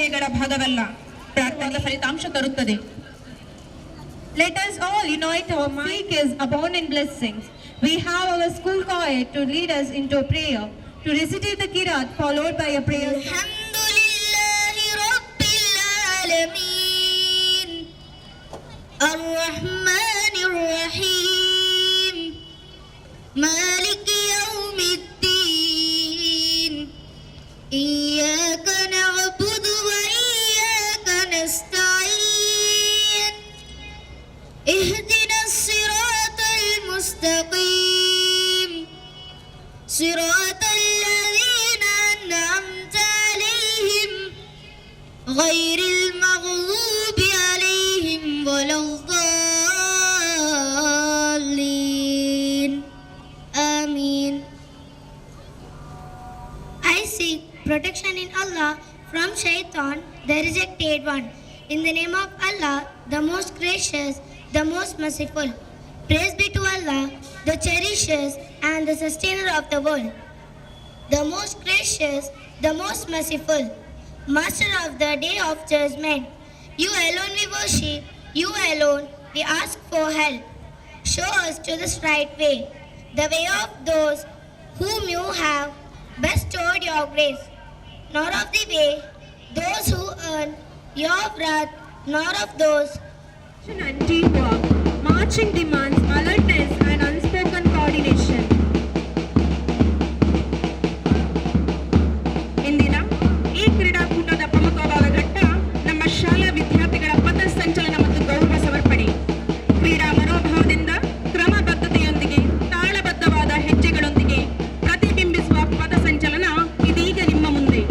ಕಾರ್ಯಗಳ ಭಾಗವಲ್ಲ, ಪ್ರಾರ್ಥನೆ ಫಲಿತಾಂಶ ತರುತ್ತದೆ. Let us all unite our minds. Seek His abundant blessings. We have our school choir to lead us into prayer, to recite the Kirat followed by a prayer. Alhamdulillahi Rabbil Alameen, Ar-Rahmanir Rahim, Maliki Yawmiddin, Iyyaka na'budu wa iyyaka nasta'in, Ihdinas siratal mustaqim, Siratal ladzina an'amta alayhim, Ghairil maghdubi alayhim waladdallin. Ameen. I seek protection in Allah from Shaitan, the rejected one. In the name of Allah, the most gracious, the most merciful. Praise be to Allah, the cherisher and the sustainer of the world. The most gracious, the most merciful, master of the day of judgment. You alone we worship, you alone we ask for help. Show us to this right way, the way of those whom you have bestowed your grace, nor of the way those who earn your wrath, nor of those And teamwork. Marching demands alertness and unspoken coordination. ಇಂದಿನ ಈ ಕ್ರೀಡಾಕೂಟದ ಪ್ರಮುಖವಾದ ಘಟ್ಟ ನಮ್ಮ ಶಾಲಾ ವಿದ್ಯಾರ್ಥಿಗಳ ಪಥ ಸಂಚಲನ ಮತ್ತು ಗೌರವ ಸಮರ್ಪಣೆ. ಕ್ರೀಡಾ ಮನೋಭಾವದಿಂದ ಕ್ರಮಬದ್ಧತೆಯೊಂದಿಗೆ ತಾಳಬದ್ಧವಾದ ಹೆಜ್ಜೆಗಳೊಂದಿಗೆ ಪ್ರತಿಬಿಂಬಿಸುವ ಪಥ ಸಂಚಲನ ಇದೀಗ ನಿಮ್ಮ ಮುಂದೆ.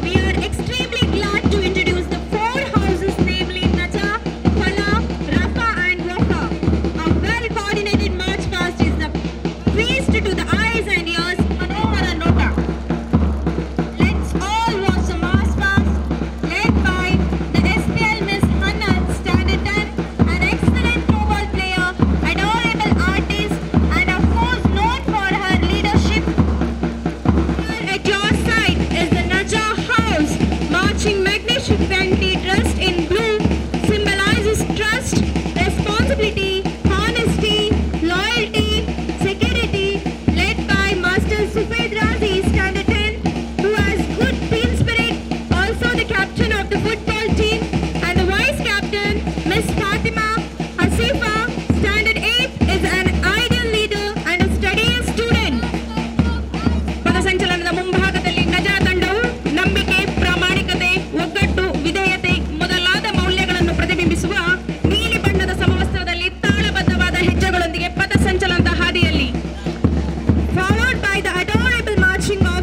We are extremely glad to introduce the four houses, namely Naja, Fala, Rafa and Wafa. A well-coordinated march past is the feast to the eyes and ears, Manohara Nota. Let's all watch the march past led by the SPL Miss Hannah, Standard 10, an excellent football player, adorable artist, and of course known for her leadership. Here at your side is the Naja House, marching magnificently dressed in blue, symbolizes trust, responsibility, honesty, loyalty, security, led by Master Sufed Razi, Standard 10, who has good team spirit, also the captain of the football team, and the vice captain, Miss Fatima Hasifa, Standard 8, is an ideal leader and a studious student. ಪಥ ಸಂಚಲನದ ಮುಂಭಾಗದಲ್ಲಿ ನಜಾ ತಂಡವು ನಂಬಿಕೆ, ಪ್ರಾಮಾಣಿಕತೆ, ಒಗ್ಗಟ್ಟು, ವಿಧೇಯತೆ ಮೊದಲಾದ ಮೌಲ್ಯಗಳನ್ನು ಪ್ರತಿಬಿಂಬಿಸುವ ನೀಲಿ ಬಣ್ಣದ ಸಮವಸ್ತ್ರದಲ್ಲಿ ತಾಳಬದ್ಧವಾದ ಹೆಜ್ಜೆಗಳೊಂದಿಗೆ ಪಥ ಸಂಚಲನದ ಹಾದಿಯಲ್ಲಿ. Followed by the adorable marching of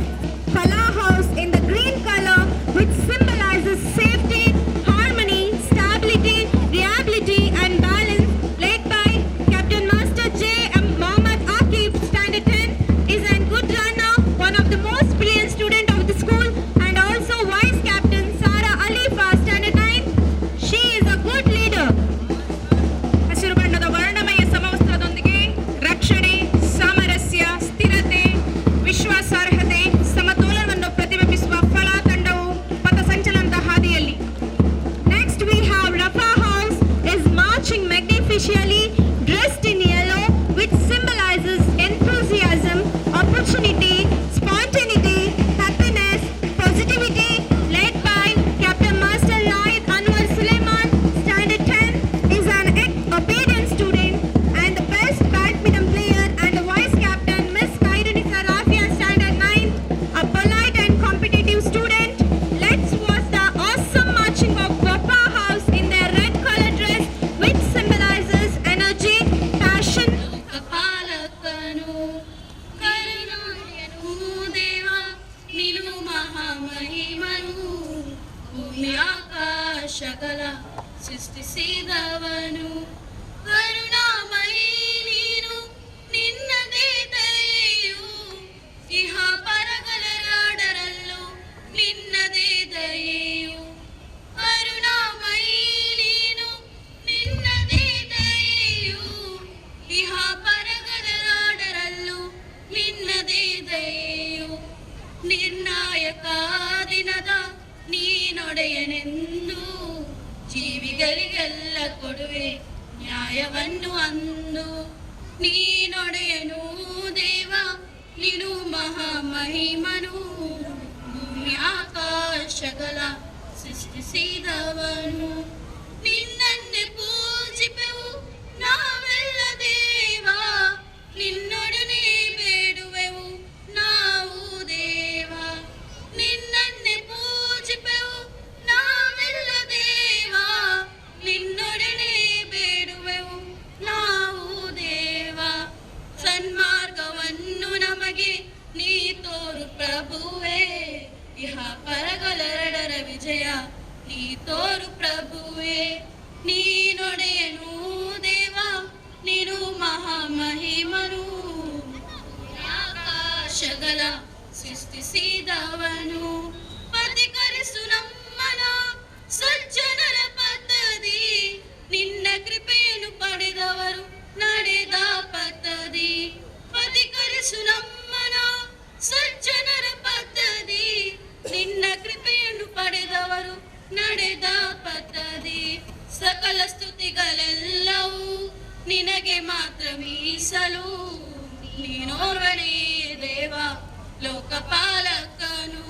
Fala House in the green color, which symbolizes safety, harmony, stability, reliability and balance, led by Captain Master J. M. Mohammad Akif, Standard 10, is a good runner, one of the most brilliant student of the school, and also Vice Captain Sara Alifa, Standard 9. She is a good leader. ಹಸಿರು ಬಣ್ಣದ ವರ್ಣಮಯ ಸಮವಸ್ತ್ರದೊಂದಿಗೆ ರಕ್ಷಣೆ, ಸಾಮರಸ್ಯ, ಸ್ಥಿರತೆ, ವಿಶ್ವಾಸಾರ್ಹತೆ, ಸಮತೋಲನವನ್ನು ಪ್ರತಿಬಿಂಬಿಸುವ ಫಲಾ ತಂಡವು ಪಥ ಸಂಚಲನದ ಹಾದಿಯಲ್ಲಿ. Next we have Rafa House is marching magnificently dressed in yellow, which symbolizes enthusiasm, opportunity, spontaneity, happiness, positivity, led by Captain Master Laid Anwar Suleiman, Standard 10, is an obedient student and the best badminton player, and the vice captain Miss Kairanisa Rafia, Standard 9, a polite and competitive student. Let's watch the awesome marching of Wafa House in their red color dress, which symbolizes energy, passion. ಕಪಾಲಕನು ಕರುಣಾಯನು ದೇವ ನೀನು ಮಹಾಮಹಿಮನು ಭೂಮಿ ಆಕಾಶಗಳ ಸೃಷ್ಟಿಸಿದವನು ಕರುಣಾಮಯಿ ನೀನು ನಿನ್ನದೇ ದಯೆಯು ಇಹ ಪರಗಳ ನಾಡರಲ್ಲೂ ನಿನ್ನದೇ ದಯೆಯು ಕರುಣಾಮಯಿ ನೀನು ನಿನ್ನದೇ ದಯೆಯು ಇಹ ಪರಗಳ ನಾಡರಲ್ಲೂ ನಿನ್ನದೇ ದಯೆಯು ನಿರ್ಣಾಯಕ ದಿನದ ನೀ ನೀನೊಡೆಯನೆಂದು ಜೀವಿಗಳಿಗೆಲ್ಲ ಕೊಡುವೆ ನ್ಯಾಯವನ್ನು ಅಂದು. ನೀನೊಡೆಯನು ದೇವ, ನೀನು ಮಹಾಮಹಿಮನು, ಭೂಮಿ ಆಕಾಶಗಳ ಸೃಷ್ಟಿಸಿದವನು. ನಿನ್ನನ್ನೇ ಪೂಜಿಪೆವು ನಾವೆಲ್ಲ ದೇವ, ನಿನ್ನೊಡನೆ ಬೇಡುವೆವು ನಾವು ದೇವ. ನಿನ್ನನ್ನೇ ಪೂಜಿಪೆವು ನಾವೆಲ್ಲ ದೇವ, ನಿನ್ನೊಡನೆ ಬೇಡುವೆವು ನಾವು ದೇವ. ಸನ್ಮಾರ್ಗವನ್ನು ನಮಗೆ ನೀ ತೋರು ಪ್ರಭುವೇ, ಇಹ ಪರಗಳೆರಡರ ವಿಜಯ ನೀ ತೋರು ಪ್ರಭುವೇ. ನೀನೊಡೆಯನು ದೇವ, ನೀನು ಮಹಾಮಹಿಮನು, ಆಕಾಶಗಳ ಸೃಷ್ಟಿಸಿದವನು. ಪಥಿಕರಿಸು ನಮ್ಮನ ಸಜ್ಜನರ ಪದ್ಧತಿ, ನಿನ್ನ ಕೃಪೆಯನ್ನು ಪಡೆದವರು ನಡೆದ ಪದ್ಧತಿ. ಪಥಿಕರಿಸು ನಮ್ಮನ ಸಜ್ಜನರ ಪದ್ಧತಿ, ನಿನ್ನ ಕೃಪೆಯನ್ನು ಪಡೆದವರು ನಡೆದ ಪದ್ಧತಿ. ಸಕಲ ಸ್ತುತಿಗಳೆಲ್ಲವೂ ನಿನಗೆ ಮಾತ್ರ ಮೀಸಲು, ನೀನೋರ್ವನೇ ದೇವ ಲೋಕಪಾಲಕನು.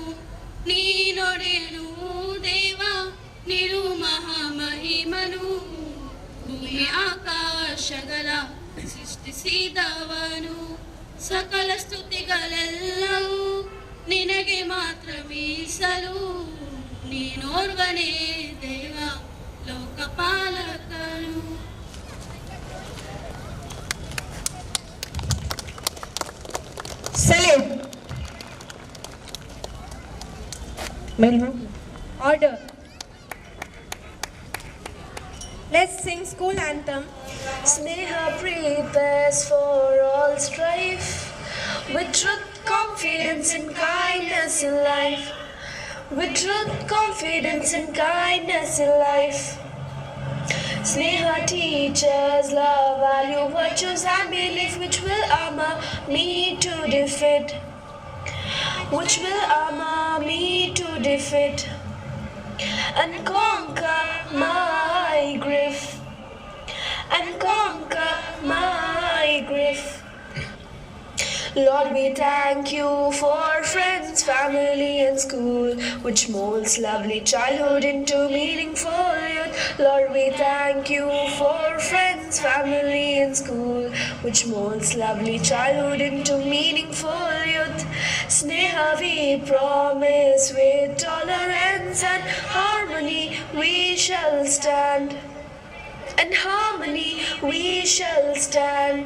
ನೀನೊಡೆಯನು ದೇವ, ನೀನು ಮಹಾಮಹಿಮನು, ಭೂಮಿ ಆಕಾಶಗಳ ಸೃಷ್ಟಿಸಿದವನು. ಸಕಲ ಸ್ತುತಿಗಳೆಲ್ಲವೂ ನಿನಗೆ ಮಾತ್ರ ಮೀಸಲು, ನೀನೋರ್ವನೇ ದೇವ ಲೋಕಪಾಲಕನು. Salute. Order. Let's sing school anthem. Sneha prepares for all strife, with truth, confidence and kindness in life. With truth, confidence and kindness in life. Sneha teaches love, value, virtues and belief, which will armor me to defeat. Which will armor me to defeat and conquer my grief. And conquer my grief. Lord, we thank you for friends, family and school, which molds lovely childhood into meaningful youth. Lord, we thank you for friends, family and school, which molds lovely childhood into meaningful youth. Sneha, we promise with tolerance and harmony we shall stand. And harmony we shall stand.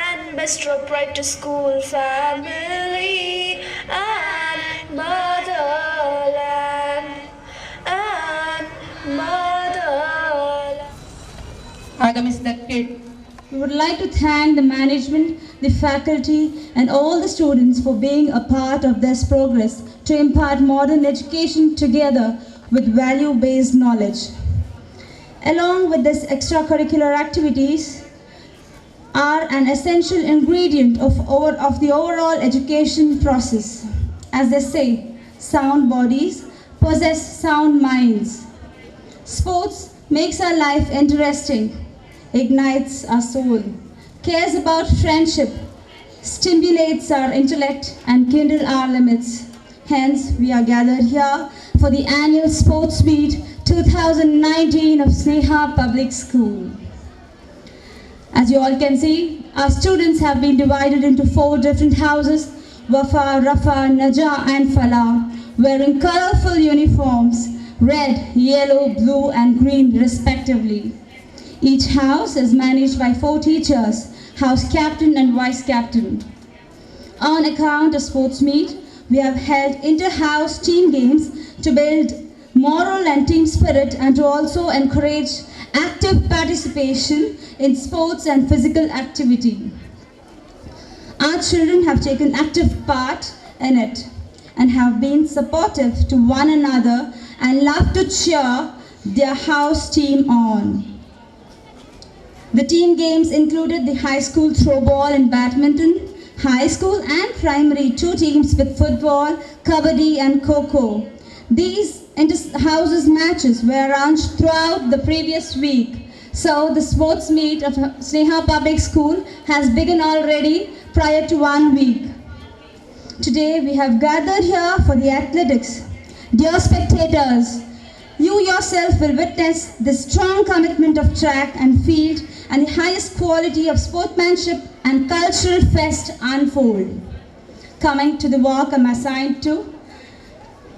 And bestow pride to school, family and motherland. And motherland. Agamistaked. We would like to thank the management, the faculty and all the students for being a part of this progress to impart modern education together with value-based knowledge. Along with this, extracurricular activities are an essential ingredient of the overall education process. As they say, sound bodies possess sound minds. Sports makes our life interesting, ignites our soul, cares about friendship, stimulates our intellect and kindle our limits. Hence, we are gathered here for the annual Sports Meet 2019 of Sneha Public School. As you all can see, our students have been divided into 4 different houses, Wafa, Rafa, Naja and Falah, wearing colorful uniforms, red, yellow, blue and green respectively. Each house is managed by 4 teachers, house captain and vice captain. On account of Sports Meet, we have held inter-house team games to build moral and team spirit and to also encourage active participation in sports and physical activity. Our children have taken active part in it and have been supportive to one another and love to cheer their house team on. The team games included the high school throwball and badminton, high school and primary 2 teams with football, kabaddi and kho-kho. These inter-houses matches were arranged throughout the previous week. So the sports meet of Sneha Public School has begun already prior to 1 week. Today we have gathered here for the athletics. Dear spectators, you yourself will witness the strong commitment of track and field and the highest quality of sportsmanship and cultural fest unfold. Coming to the walk I'm assigned to,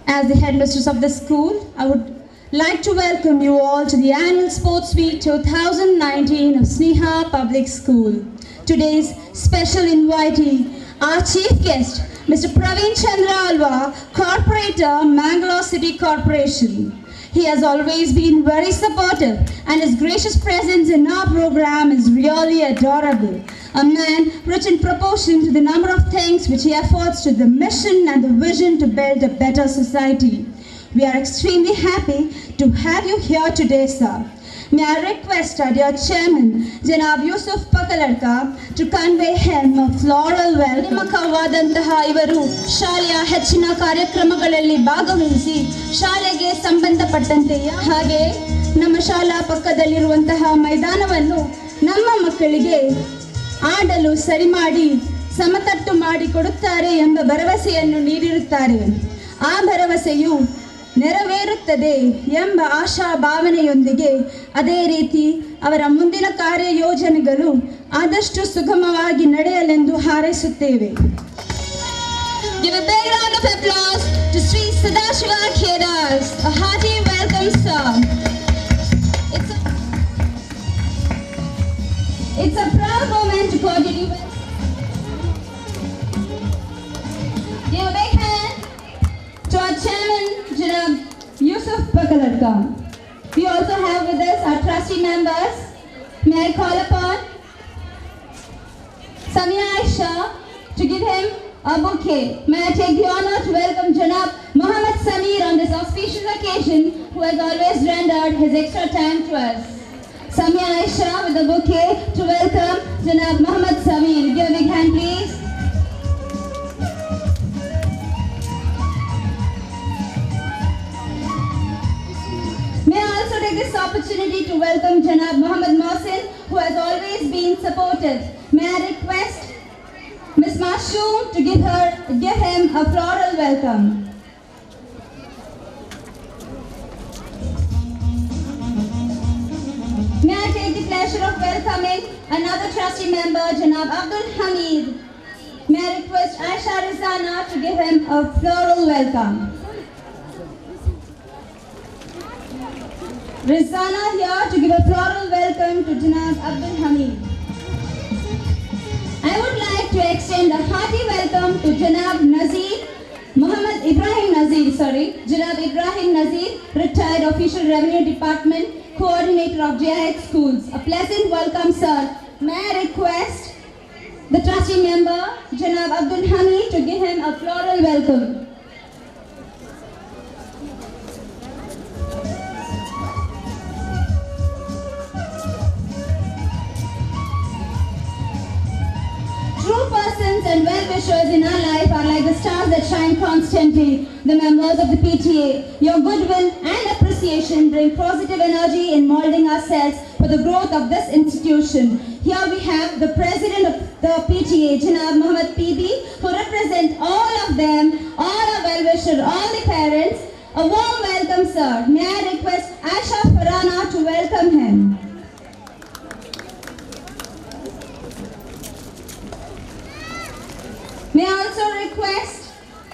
as the headmistress of the school, I would like to welcome you all to the annual Sports Week 2019 of Sneha Public School. Today's special invitee, our chief guest, Mr. Praveen Chandra Alva, Corporator, Mangalore City Corporation. He has always been very supportive and his gracious presence in our program is really adorable. A man rich in proportion to the number of things which he affords to the mission and the vision to build a better society. We are extremely happy to have you here today, sir. May I request our dear chairman, Janab Yusuf Pakkaladka, to convey him a floral welcome. ನೇಮಕವಾದಂತಹ ಇವರು ಶಾಲೆಯ ಹೆಚ್ಚಿನ ಕಾರ್ಯಕ್ರಮಗಳಲ್ಲಿ ಭಾಗವಹಿಸಿ ಶಾಲೆಗೆ ಸಂಬಂಧಪಟ್ಟಂತೆ ಹಾಗೆ ನಮ್ಮ ಶಾಲಾ ಪಕ್ಕದಲ್ಲಿರುವಂತಹ ಮೈದಾನವನ್ನು ನಮ್ಮ ಮಕ್ಕಳಿಗೆ ಆಡಲು ಸರಿ ಮಾಡಿ ಸಮತಟ್ಟು ಮಾಡಿ ಕೊಡುತ್ತಾರೆ ಎಂಬ ಭರವಸೆಯನ್ನು ನೀಡಿರುತ್ತಾರೆ. ಆ ಭರವಸೆಯು ನೆರವೇರುತ್ತದೆ ಎಂಬ ಆಶಾ ಭಾವನೆಯೊಂದಿಗೆ ಅದೇ ರೀತಿ ಅವರ ಮುಂದಿನ ಕಾರ್ಯಯೋಜನೆಗಳು ಆದಷ್ಟು ಸುಗಮವಾಗಿ ನಡೆಯಲೆಂದು ಹಾರೈಸುತ್ತೇವೆ. Give a big round of applause to Sri Sadashiva Khedas. A hearty welcome, sir. It's a proud moment to cordially welcome. Give a big hand to our chairman, Janab Yusuf Pakkaladka. We also have with us our trustee members. May I call upon Samia Aisha to give him a bouquet. May I take the honor to welcome Janab Muhammad Samir on this auspicious occasion, who has always rendered his extra time to us. Samia Aisha with a bouquet to welcome Janab Muhammad Samir. Give a big hand, please. May I also take this opportunity to welcome Janab Muhammad Mohsin, who has always been supportive. May I request Ms. Mashoom to give him a floral welcome. May I take the pleasure of welcoming another trustee member, Janab Abdul Hamid. May I request Aisha Rizana to give him a floral welcome. Rizana here to give a floral welcome to Janab Abdul Hamid. I would like to extend a hearty welcome to Janab Janab Ibrahim Nazir, retired Official Revenue Department, Coordinator of JIH Schools. A pleasant welcome, sir. May I request the trustee member, Janab Abdul Hamid, to give him a floral welcome. True persons and well-wishers in our life are like the stars that shine constantly. The members of the PTA, your goodwill and appreciation bring positive energy in molding ourselves for the growth of this institution. Here we have the president of the PTA, Janab Muhammad PB, who represent all of them, all our well-wishers, all the parents. A warm welcome, sir. May I request Aisha Farana to welcome him. May I also request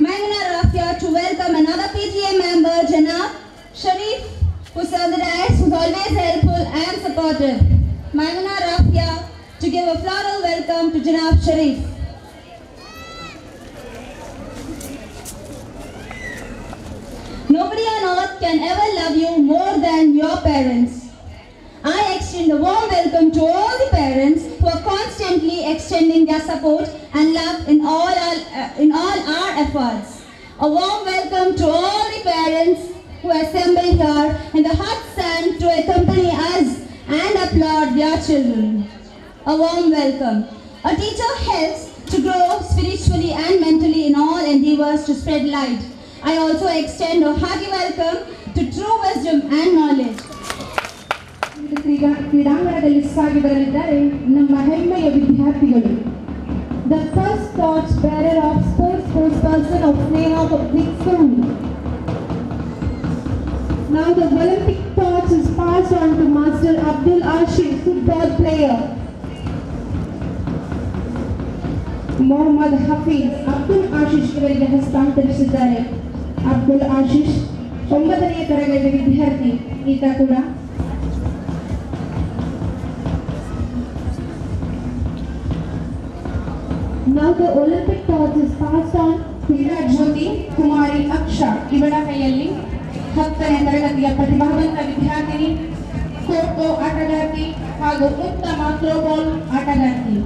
Maimuna Rafia to welcome another PTA member, Janab Sharif, who served the dais, who's always helpful and supportive. Maimuna Rafia to give a floral welcome to Janab Sharif. Nobody on earth can ever love you more than your parents. I extend a warm welcome to all the parents who are constantly extending their support and love in all our efforts. A warm welcome to all the parents who assemble here in the hot sun to accompany us and applaud their children. A warm welcome. A teacher helps to grow spiritually and mentally in all endeavors to spread light. I also extend a hearty welcome to true wisdom and knowledge. ಕ್ರೀಡಾಂಗಣದಲ್ಲಿ ಸಾಗಿ ಬರಲಿದ್ದಾರೆ ನಮ್ಮ ಹೆಮ್ಮೆಯ ವಿದ್ಯಾರ್ಥಿಗಳು. The first torch bearer of sportsperson of Sneha Public School. Now the Olympic torch is passed on to Master Abdul Ashish, football player. Mohammed Hafiz Abdul Ashish ಇವರಿಗೆ ಹಸ್ತಾಂತರಿಸಿದ್ದಾರೆ. ಅಬ್ದುಲ್ ಆಶೀಶ್ 9ನೇ ತರಗತಿ ವಿದ್ಯಾರ್ಥಿ. ಈತ ಕೂಡ Now the Olympic torch is passed on ಕ್ರೀಡಾ ಜ್ಯೋತಿ ಕುಮಾರಿ ಅಕ್ಷಾ ಇವಳ ಕೈಯಲ್ಲಿ 10ನೇ ತರಗತಿಯ ಪ್ರತಿಭಾವಂತ ವಿದ್ಯಾರ್ಥಿನಿ, ಖೋ ಖೋ ಆಟಗಾರ್ತಿ ಹಾಗೂ ಉತ್ತಮ ಥ್ರೋಬಾಲ್ ಆಟಗಾರ್ತಿ.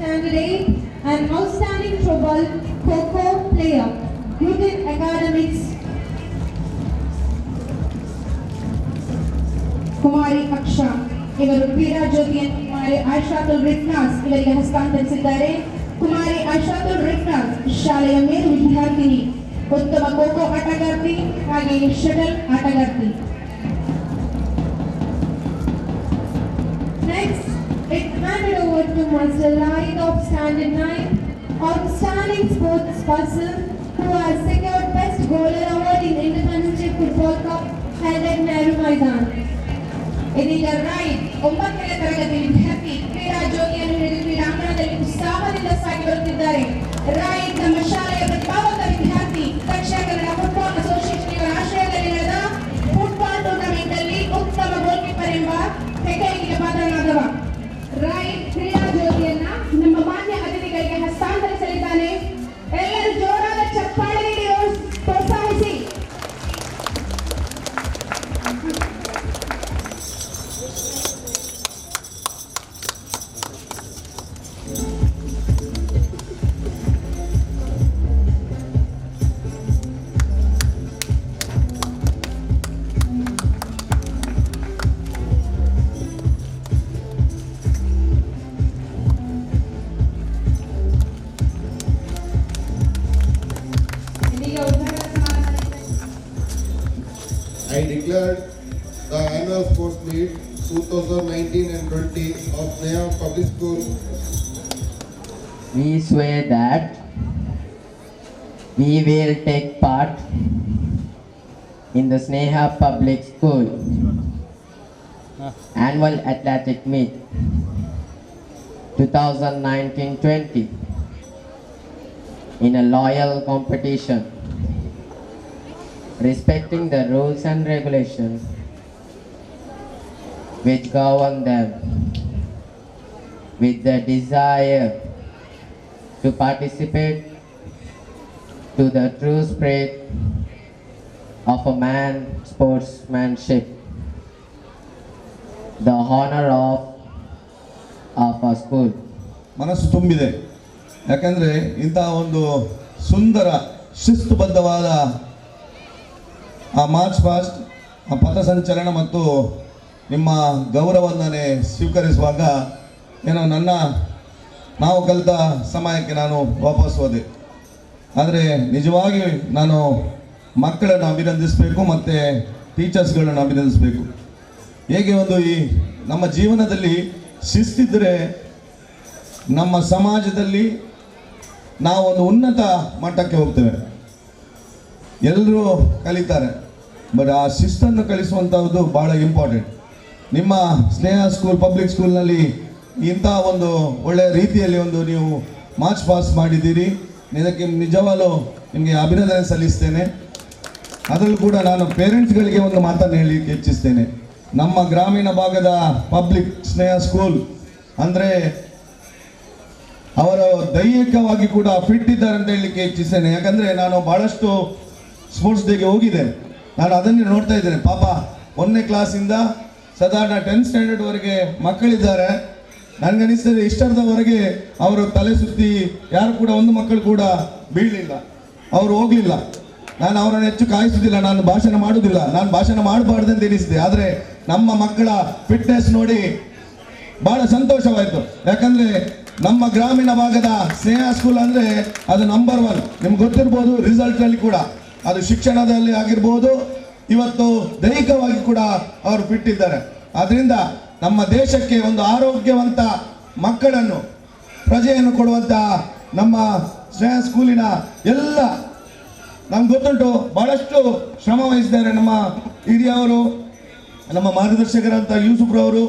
candidate and outstanding throwball Kho player, good in academics. ಕುಮಾರಿ ಅಕ್ಷಾ ಇವರು ಕ್ರೀಡಾ ಜ್ಯೋತಿಯನ್ನು ಕುಮಾರಿ ಆಯಿಷಾತುಲ್ ರಿಫ್ನಾಸ್ ಇವರಿಗೆ ಹಸ್ತಾಂತರಿಸಿದ್ದಾರೆ. ಕುಮಾರಿ ಆಯಿಷಾತುಲ್ ರಿಫ್ನಾಸ್ ಶಾಲೆಯ ಮೇರು ವಿದ್ಯಾರ್ಥಿನಿ, ಉತ್ತಮ ಖೋ ಖೋ ಆಟಗಾರ್ತಿ ಹಾಗೆಯೇ ಶಟಲ್ ಆಟಗಾರ್ತಿ. Next, it's handed over to Master Light of Standard 9, outstanding sports person who has secured Best Bowler Award in Independence Day Football Cup held at Nehru Maidan. ಇದೀಗ ರೈಟ್ 9ನೇ ತರಗತಿ ವಿದ್ಯಾರ್ಥಿ ಕ್ರೀಡಾ ಜ್ಯೋತಿಯನ್ನು ಹಿಡಿದು ಕ್ರೀಡಾಂಗಣದಲ್ಲಿ ಉತ್ಸಾಹದಿಂದ ಸಾಗಿ ಬರುತ್ತಿದ್ದಾರೆ. ರೈಟ್ ನಮ್ಮ ಶಾಲೆಯ ಪ್ರತಿಭಾವಂತ ವಿದ್ಯಾರ್ಥಿ ದಕ್ಷಿಣ ಕನ್ನಡ ಫುಟ್ಬಾಲ್ ಅಸೋಸಿಯೇಷನ್ ಇವರ ಆಶ್ರಯದಲ್ಲಿ ನಡೆದ ಫುಟ್ಬಾಲ್ ಟೂರ್ನಮೆಂಟ್ ಅಲ್ಲಿ ಉತ್ತಮ ಗೋಲ್ ಕೀಪರ್ ಎಂಬ ಹೆಗ್ಗಳಿಕೆಗೆ ಪಾತ್ರನಾದವ. ರೈಟ್ ಕ್ರೀಡಾ ಜ್ಯೋತಿಯನ್ನ ನಮ್ಮ ಮಾನ್ಯ ಅತಿಥಿಗಳಿಗೆ ಹಸ್ತಾಂತರಿಸಲಿದ್ದಾನೆ. ಎಲ್ಲರೂ ಜೋರಾದ ಚಪ್ಪಾಳೆ ನೀಡಿ ಪ್ರೋತ್ಸಾಹಿಸಿ. I declared the annual sports meet 2019 and 20 of Sneha Public School. We swear that we will take part in the Sneha Public School Annual Athletic Meet 2019-20 in a loyal competition, respecting the rules and regulations which govern them, with the desire to participate to the true spirit of a man sportsmanship, the honor of our school. ಮನಸ್ಸು ತುಂಬಿದೆ. ಯಾಕಂದರೆ ಇಂತಹ ಒಂದು ಸುಂದರ ಶಿಸ್ತುಬದ್ಧವಾದ ಆ March past, ಆ ಪಥಸಂಚಲನ ಮತ್ತು ನಿಮ್ಮ ಗೌರವವನ್ನೇ ಸ್ವೀಕರಿಸುವಾಗ ಏನೋ ನಾವು ಕಲಿತ ಸಮಯಕ್ಕೆ ನಾನು ವಾಪಸ್ ಹೋದೆ. ಆದರೆ ನಿಜವಾಗಿ ನಾನು ಮಕ್ಕಳನ್ನು ಅಭಿನಂದಿಸಬೇಕು ಮತ್ತು ಟೀಚರ್ಸ್ಗಳನ್ನು ಅಭಿನಂದಿಸಬೇಕು. ಹೇಗೆ ಒಂದು ಈ ನಮ್ಮ ಜೀವನದಲ್ಲಿ ಶಿಸ್ತಿದ್ದರೆ ನಮ್ಮ ಸಮಾಜದಲ್ಲಿ ನಾವು ಒಂದು ಉನ್ನತ ಮಟ್ಟಕ್ಕೆ ಹೋಗ್ತೇವೆ. ಎಲ್ಲರೂ ಕಲಿತಾರೆ, ಬಟ್ ಆ ಶಿಸ್ತನ್ನು ಕಲಿಸುವಂಥದ್ದು ಭಾಳ ಇಂಪಾರ್ಟೆಂಟ್. ನಿಮ್ಮ ಸ್ನೇಹ ಸ್ಕೂಲ್ ಪಬ್ಲಿಕ್ ಸ್ಕೂಲ್ನಲ್ಲಿ ಇಂಥ ಒಂದು ಒಳ್ಳೆಯ ರೀತಿಯಲ್ಲಿ ನೀವು ಮಾರ್ಚ್ ಪಾಸ್ ಮಾಡಿದ್ದೀರಿ. ಇದಕ್ಕೆ ನಿಜವಾಗಲೂ ನಿಮಗೆ ಅಭಿನಂದನೆ ಸಲ್ಲಿಸ್ತೇನೆ. ಅದರಲ್ಲೂ ಕೂಡ ನಾನು ಪೇರೆಂಟ್ಸ್ಗಳಿಗೆ ಒಂದು ಮಾತನ್ನು ಹೇಳಲಿಕ್ಕೆ ಇಚ್ಛಿಸ್ತೇನೆ. ನಮ್ಮ ಗ್ರಾಮೀಣ ಭಾಗದ ಪಬ್ಲಿಕ್ ಸ್ನೇಹ ಸ್ಕೂಲ್ ಅಂದರೆ ಅವರು ದೈಹಿಕವಾಗಿ ಕೂಡ ಫಿಟ್ ಇದ್ದಾರೆ ಅಂತ ಹೇಳಲಿಕ್ಕೆ ಇಚ್ಛಿಸ್ತೇನೆ. ಯಾಕಂದರೆ ನಾನು ಭಾಳಷ್ಟು ಸ್ಪೋರ್ಟ್ಸ್ ಡೇಗೆ ಹೋಗಿದ್ದೇನೆ. ನಾನು ಅದನ್ನೇ ನೋಡ್ತಾ ಇದ್ದೇನೆ. ಪಾಪ 1ನೇ ಕ್ಲಾಸಿಂದ ಸಾಧಾರಣ 10th ಸ್ಟ್ಯಾಂಡರ್ಡ್ವರೆಗೆ ಮಕ್ಕಳಿದ್ದಾರೆ. ನನಗನ್ನಿಸ್ತದೆ ಇಷ್ಟರದವರೆಗೆ ಅವರು ತಲೆ ಸುತ್ತಿ ಯಾರು ಕೂಡ ಒಂದು ಮಕ್ಕಳು ಕೂಡ ಬೀಳಲಿಲ್ಲ, ಅವರು ಹೋಗಲಿಲ್ಲ. ನಾನು ಅವರನ್ನು ಹೆಚ್ಚು ಕಾಯಿಸುವುದಿಲ್ಲ, ನಾನು ಭಾಷಣ ಮಾಡುವುದಿಲ್ಲ, ನಾನು ಭಾಷಣ ಮಾಡಬಾರ್ದು ಅಂತ ಎನಿಸಿದೆ. ಆದರೆ ನಮ್ಮ ಮಕ್ಕಳ ಫಿಟ್ನೆಸ್ ನೋಡಿ ಭಾಳ ಸಂತೋಷವಾಯಿತು. ಯಾಕಂದರೆ ನಮ್ಮ ಗ್ರಾಮೀಣ ಭಾಗದ ಸ್ನೇಹ ಸ್ಕೂಲ್ ಅಂದರೆ ಅದು ನಂಬರ್ 1. ನಿಮ್ಗೆ ಗೊತ್ತಿರ್ಬೋದು, ರಿಸಲ್ಟಲ್ಲಿ ಕೂಡ ಅದು ಶಿಕ್ಷಣದಲ್ಲಿ ಆಗಿರ್ಬೋದು, ಇವತ್ತು ದೈಹಿಕವಾಗಿ ಕೂಡ ಅವರು ಬಿಟ್ಟಿದ್ದಾರೆ. ಆದ್ದರಿಂದ ನಮ್ಮ ದೇಶಕ್ಕೆ ಒಂದು ಆರೋಗ್ಯವಂತ ಮಕ್ಕಳನ್ನು, ಪ್ರಜೆಯನ್ನು ಕೊಡುವಂಥ ನಮ್ಮ ಸ್ನೇಹ ಸ್ಕೂಲಿನ ಎಲ್ಲ ನಮ್ಗೆ ಗೊತ್ತುಂಟು, ಭಾಳಷ್ಟು ಶ್ರಮ ವಹಿಸಿದ್ದಾರೆ ನಮ್ಮ ಹಿರಿಯವರು, ನಮ್ಮ ಮಾರ್ಗದರ್ಶಕರಂತ ಯೂಸುಫ್ರವರು.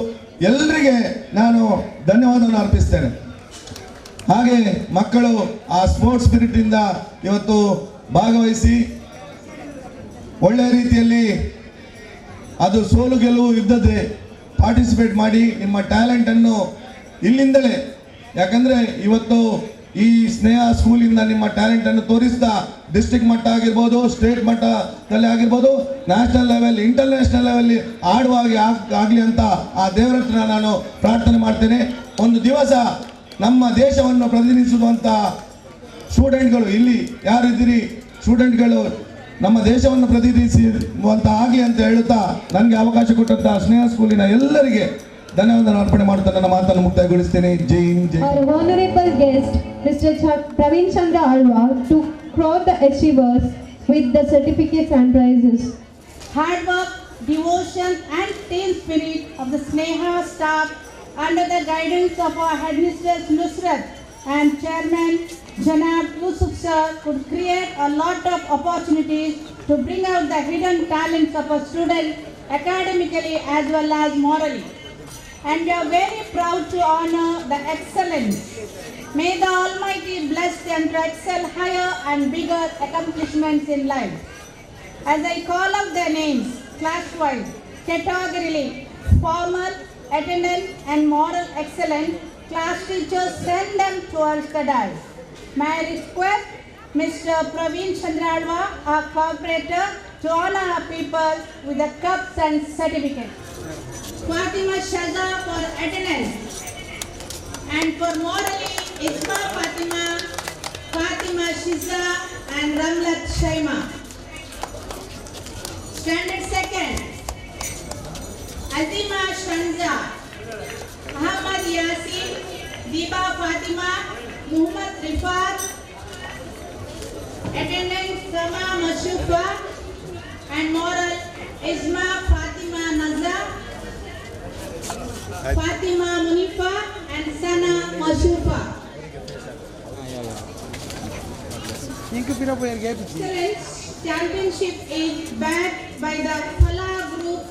ಎಲ್ಲರಿಗೆ ನಾನು ಧನ್ಯವಾದವನ್ನು ಅರ್ಪಿಸ್ತೇನೆ. ಹಾಗೆ ಮಕ್ಕಳು ಆ ಸ್ಪೋರ್ಟ್ಸ್ ಸ್ಪಿರಿಟಿಂದ ಇವತ್ತು ಭಾಗವಹಿಸಿ ಒಳ್ಳೆಯ ರೀತಿಯಲ್ಲಿ ಅದು ಸೋಲು ಗೆಲುವು ಇದ್ದದ್ದೇ ಪಾರ್ಟಿಸಿಪೇಟ್ ಮಾಡಿ ನಿಮ್ಮ ಟ್ಯಾಲೆಂಟನ್ನು ಇಲ್ಲಿಂದಲೇ, ಯಾಕಂದರೆ ಇವತ್ತು ಈ ಸ್ನೇಹ ಸ್ಕೂಲಿಂದ ನಿಮ್ಮ ಟ್ಯಾಲೆಂಟನ್ನು ತೋರಿಸ್ತಾ ಡಿಸ್ಟ್ರಿಕ್ಟ್ ಮಟ್ಟ ಆಗಿರ್ಬೋದು, ಸ್ಟೇಟ್ ಮಟ್ಟದಲ್ಲಿ ಆಗಿರ್ಬೋದು, ನ್ಯಾಷನಲ್ ಲೆವೆಲ್, ಇಂಟರ್ನ್ಯಾಷನಲ್ ಲೆವೆಲ್ಲಿ ಆಡುವಾಗಿ ಆಗಲಿ ಅಂತ ಆ ದೇವರ ಹತ್ರ ನಾನು ಪ್ರಾರ್ಥನೆ ಮಾಡ್ತೇನೆ. ಒಂದು ದಿವಸ ನಮ್ಮ ದೇಶವನ್ನು ಪ್ರತಿನಿಧಿಸುವಂಥ ಸ್ಟೂಡೆಂಟ್ಗಳು ಇಲ್ಲಿ ಯಾರಿದ್ದೀರಿ, ಸ್ಟೂಡೆಂಟ್ಗಳು ನಮ್ಮ ದೇಶವನ್ನು ಪ್ರತಿನಿಧಿಸುವಂಥ ಹಾಗೆ ಅಂತ ಹೇಳುತ್ತಾ ನನಗೆ ಅವಕಾಶ ಕೊಟ್ಟಂಥ ಸ್ನೇಹ ಸ್ಕೂಲಿನ ಎಲ್ಲರಿಗೆ ಧನ್ಯವಾದ ಅರ್ಪಣೆ ಮಾಡುತ್ತಾ ನನ್ನ ಮಾತನ್ನು ಮುಕ್ತಾಯಗೊಳಿಸ್ತೇನೆ. ಜೈ ಹಿಂದ್, ಜೈ. Our honorable guest, Mr. Praveen Chandra Alwa, to crown the achievers with the certificates and prizes. Hard work, devotion and team spirit of the Sneha staff under the guidance of our headmistress Nusrat and chairman Janab Yusuf sir could create a lot of opportunities to bring out the hidden talents of a student academically as well as morally. And we are very proud to honor the excellence. May the Almighty bless them to excel higher and bigger accomplishments in life. As I call out their names, class-wise, categorically, formal, attendant and moral excellence, class teachers send them towards the dais. May I request Mr. Praveen Chandra Alwa, our cooperator, to honor our people with the cups and certificates. Fatima Shaza for attendance, and for morally Isma Fatima, Fatima Shiza and Ramlat Shaima. Standard second, Azima Shanza, Ahmad Yasin, Diba Fatima, Muhammad Rifat. Attendance Sama Mashufa, and moral Isma Fatima Naza, Fatima Munifa and Sana Mashufa. Excellence championship is backed by the Fala group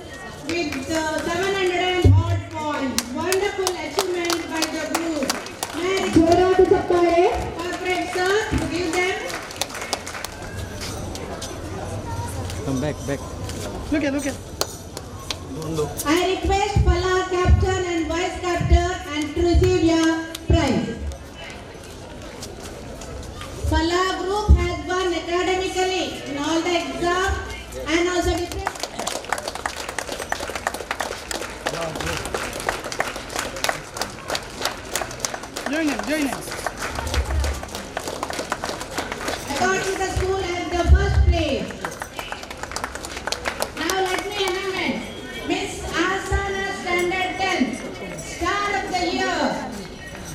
with 700 odd points. Wonderful achievement by the group. Corporate sir, give them. Come back. Look at. I request Fala captain and vice captain and to receive your prize. Fala group has won academically in all the exams and also different. Join him. According to the school has the first place. Now let me amendment. Miss Asana Standard 10, Star of the Year.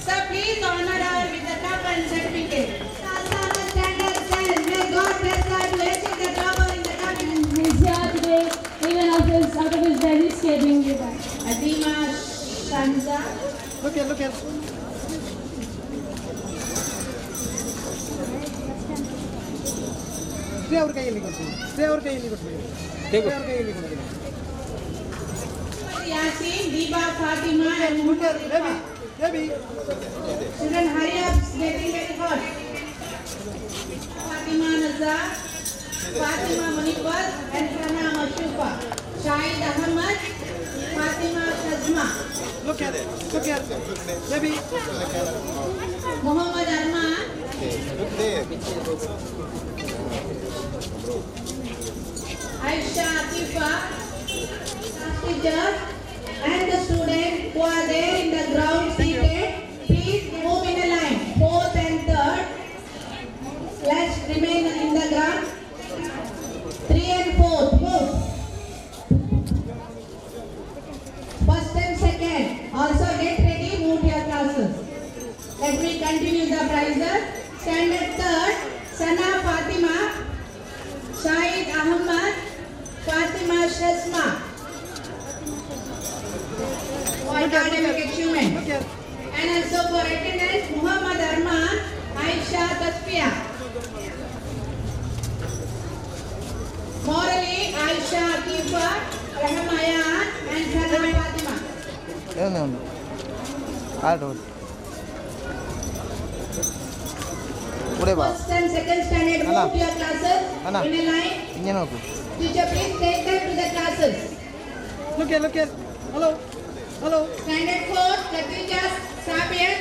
So please honor her with the cup and certificate. Asana Standard 10, may God bless her to achieve the global in the coming. He's here today, even out of his daily schedule with us. Adima Shanza. Look at. ಅವ್ರ ಕೈಯಲ್ಲಿ ಕೊಡ್ತೀವಿ. Yasin, Diba, Fatima and Muhammad Rifat. Children, hurry up, it's getting very hot. Fatima Naza, Fatima Munifat and Sana Mashufa. Shahid Ahmad, Fatima Shazma. Look at baby. Muhammad Arma. Aisha Atifa. Teachers and the students who are there in the ground seated, please move in a line. 4th and 3rd, let's remain in the ground. 3 and 4th, move. 1st and 2nd, also get ready, move to your classes. Standard 3rd, Sana Fatima, Shahid Ahmad, Fatima Shazma. For academic achievement. And also for attendance, Muhammad Arman, Aisha Tasfia. Morally, Aisha Akifa, Rahmayan, and Sana Fatima. No. All road. First and second standard, move to your classes in a line. Teacher, please take them to the classes. Look here. Hello. Standard 4, Khatija Sabir,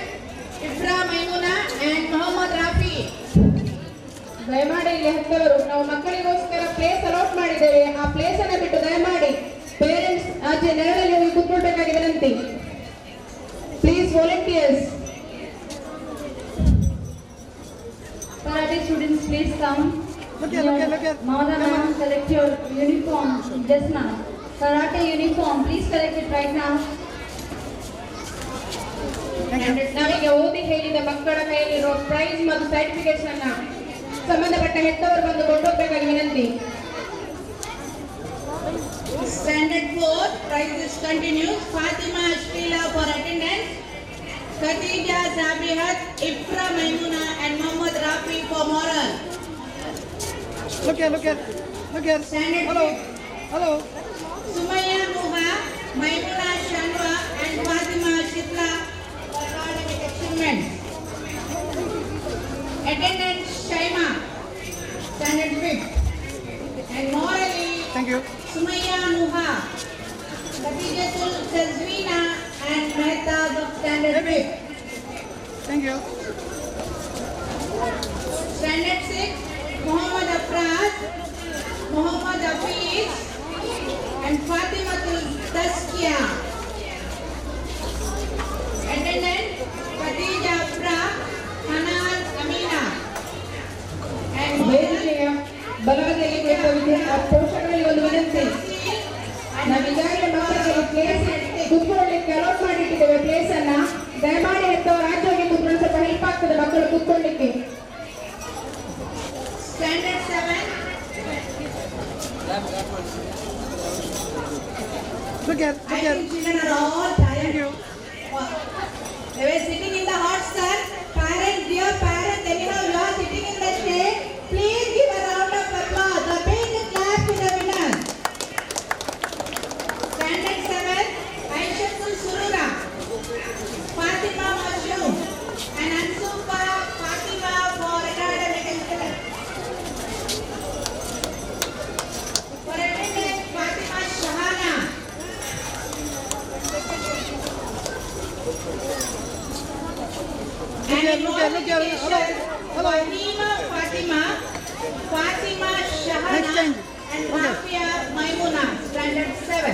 Ifra Maimuna, and Muhammad Rafi. ದಯಮಾಡಿ ಇಲ್ಲಿ ಹತ್ತವರು ನಾವು ಮಕ್ಕಳಿಗೋಸ್ಕರ place allot ಮಾಡಿದ್ದೇವೆ. ಆ place ಅನ್ನು ಬಿಟ್ಟು ದಯಮಾಡಿ parents ಆಚೆ ನೆರಳಲ್ಲಿ ಹೋಗಿ ಕೂತ್ಕೊಳ್ಬೇಕಾಗಿ ವಿನಂತಿ. Please volunteers. Karate students, please come. Look here. Mother ma'am, select your uniform just now. Karate uniform, please select it right now. ನಾವೀಗ ಓದಿ ಹೇಳಿದ ಮಕ್ಕಳ ಕೈಯಲ್ಲಿರುವ ಪ್ರೈಸ್ ಮತ್ತು ಸರ್ಟಿಫಿಕೇಟ್ಸ್ ಅನ್ನ ಸಂಬಂಧಪಟ್ಟ ಹೆತ್ತವರು ಬಂದು ಕೊಂಡೋಗ್ಬೇಕಾಗಿ ವಿನಂತಿ. Standard 4, prices continues. Fatima Ashfila for attendance. Khatija Sabihat, Ifra Maimuna, and Muhammad Rafi for moral. Look here. Standard Hello. Sumaya Muha, Maimuna Shanwa, and Fatima Shitla for academic achievement. Attendance Shaima, Standard 5. And morally, Thank you. Sumaya Muha, Khadijatul Tazweena, and Mehta of Standard 5. Thank you. Standard 6, Muhammad Afraz, Muhammad Hafiz, and Fatimatul Tazkiya. Attendant, Khadija Afra, Hanan Amina. And ವೇದಿಕೆಯ ಬಲಗಡೆಯಲ್ಲಿ ಕುಳಿತ ಪೋಷಕರಲ್ಲಿ ಒಂದು ವಿನಂತಿ. ನಾವೀಗಾಗಲೇ ಮಕ್ಕಳಿಗೆ place ಕೂತ್ಕೊಳ್ಳಿಕ್ಕೆ allot ಮಾಡಿಟ್ಟಿದ್ದೇವೆ place ಅನ್ನ. ದಯಮಾಡಿ ಹೆತ್ತವರು ಆಚೆ ಹೋಗಿ ಕೂತ್ಕೊಂಡು ಸ್ವಲ್ಪ ಹೆಲ್ಪ್ ಆಗ್ತದೆ ಮಕ್ಕಳು ಕೂತ್ಕೊಳ್ಳಿಕ್ಕೆ. Standard 7, Look here. I think children are all tired. They were sitting in the hot sun. Parents, dear parents, anyhow you are sitting in the shade. Please give a round of applause. A big clap to the winners. Standard 7, Aishatul Surura, Fatima Mashoom, and Ansufa Fatima for academic excellence. For attendance, Fatima Shahana. Look here. Hello. Fatima Fatima, Fatima Shahana, Next and Rafia Maimuna, Standard 7.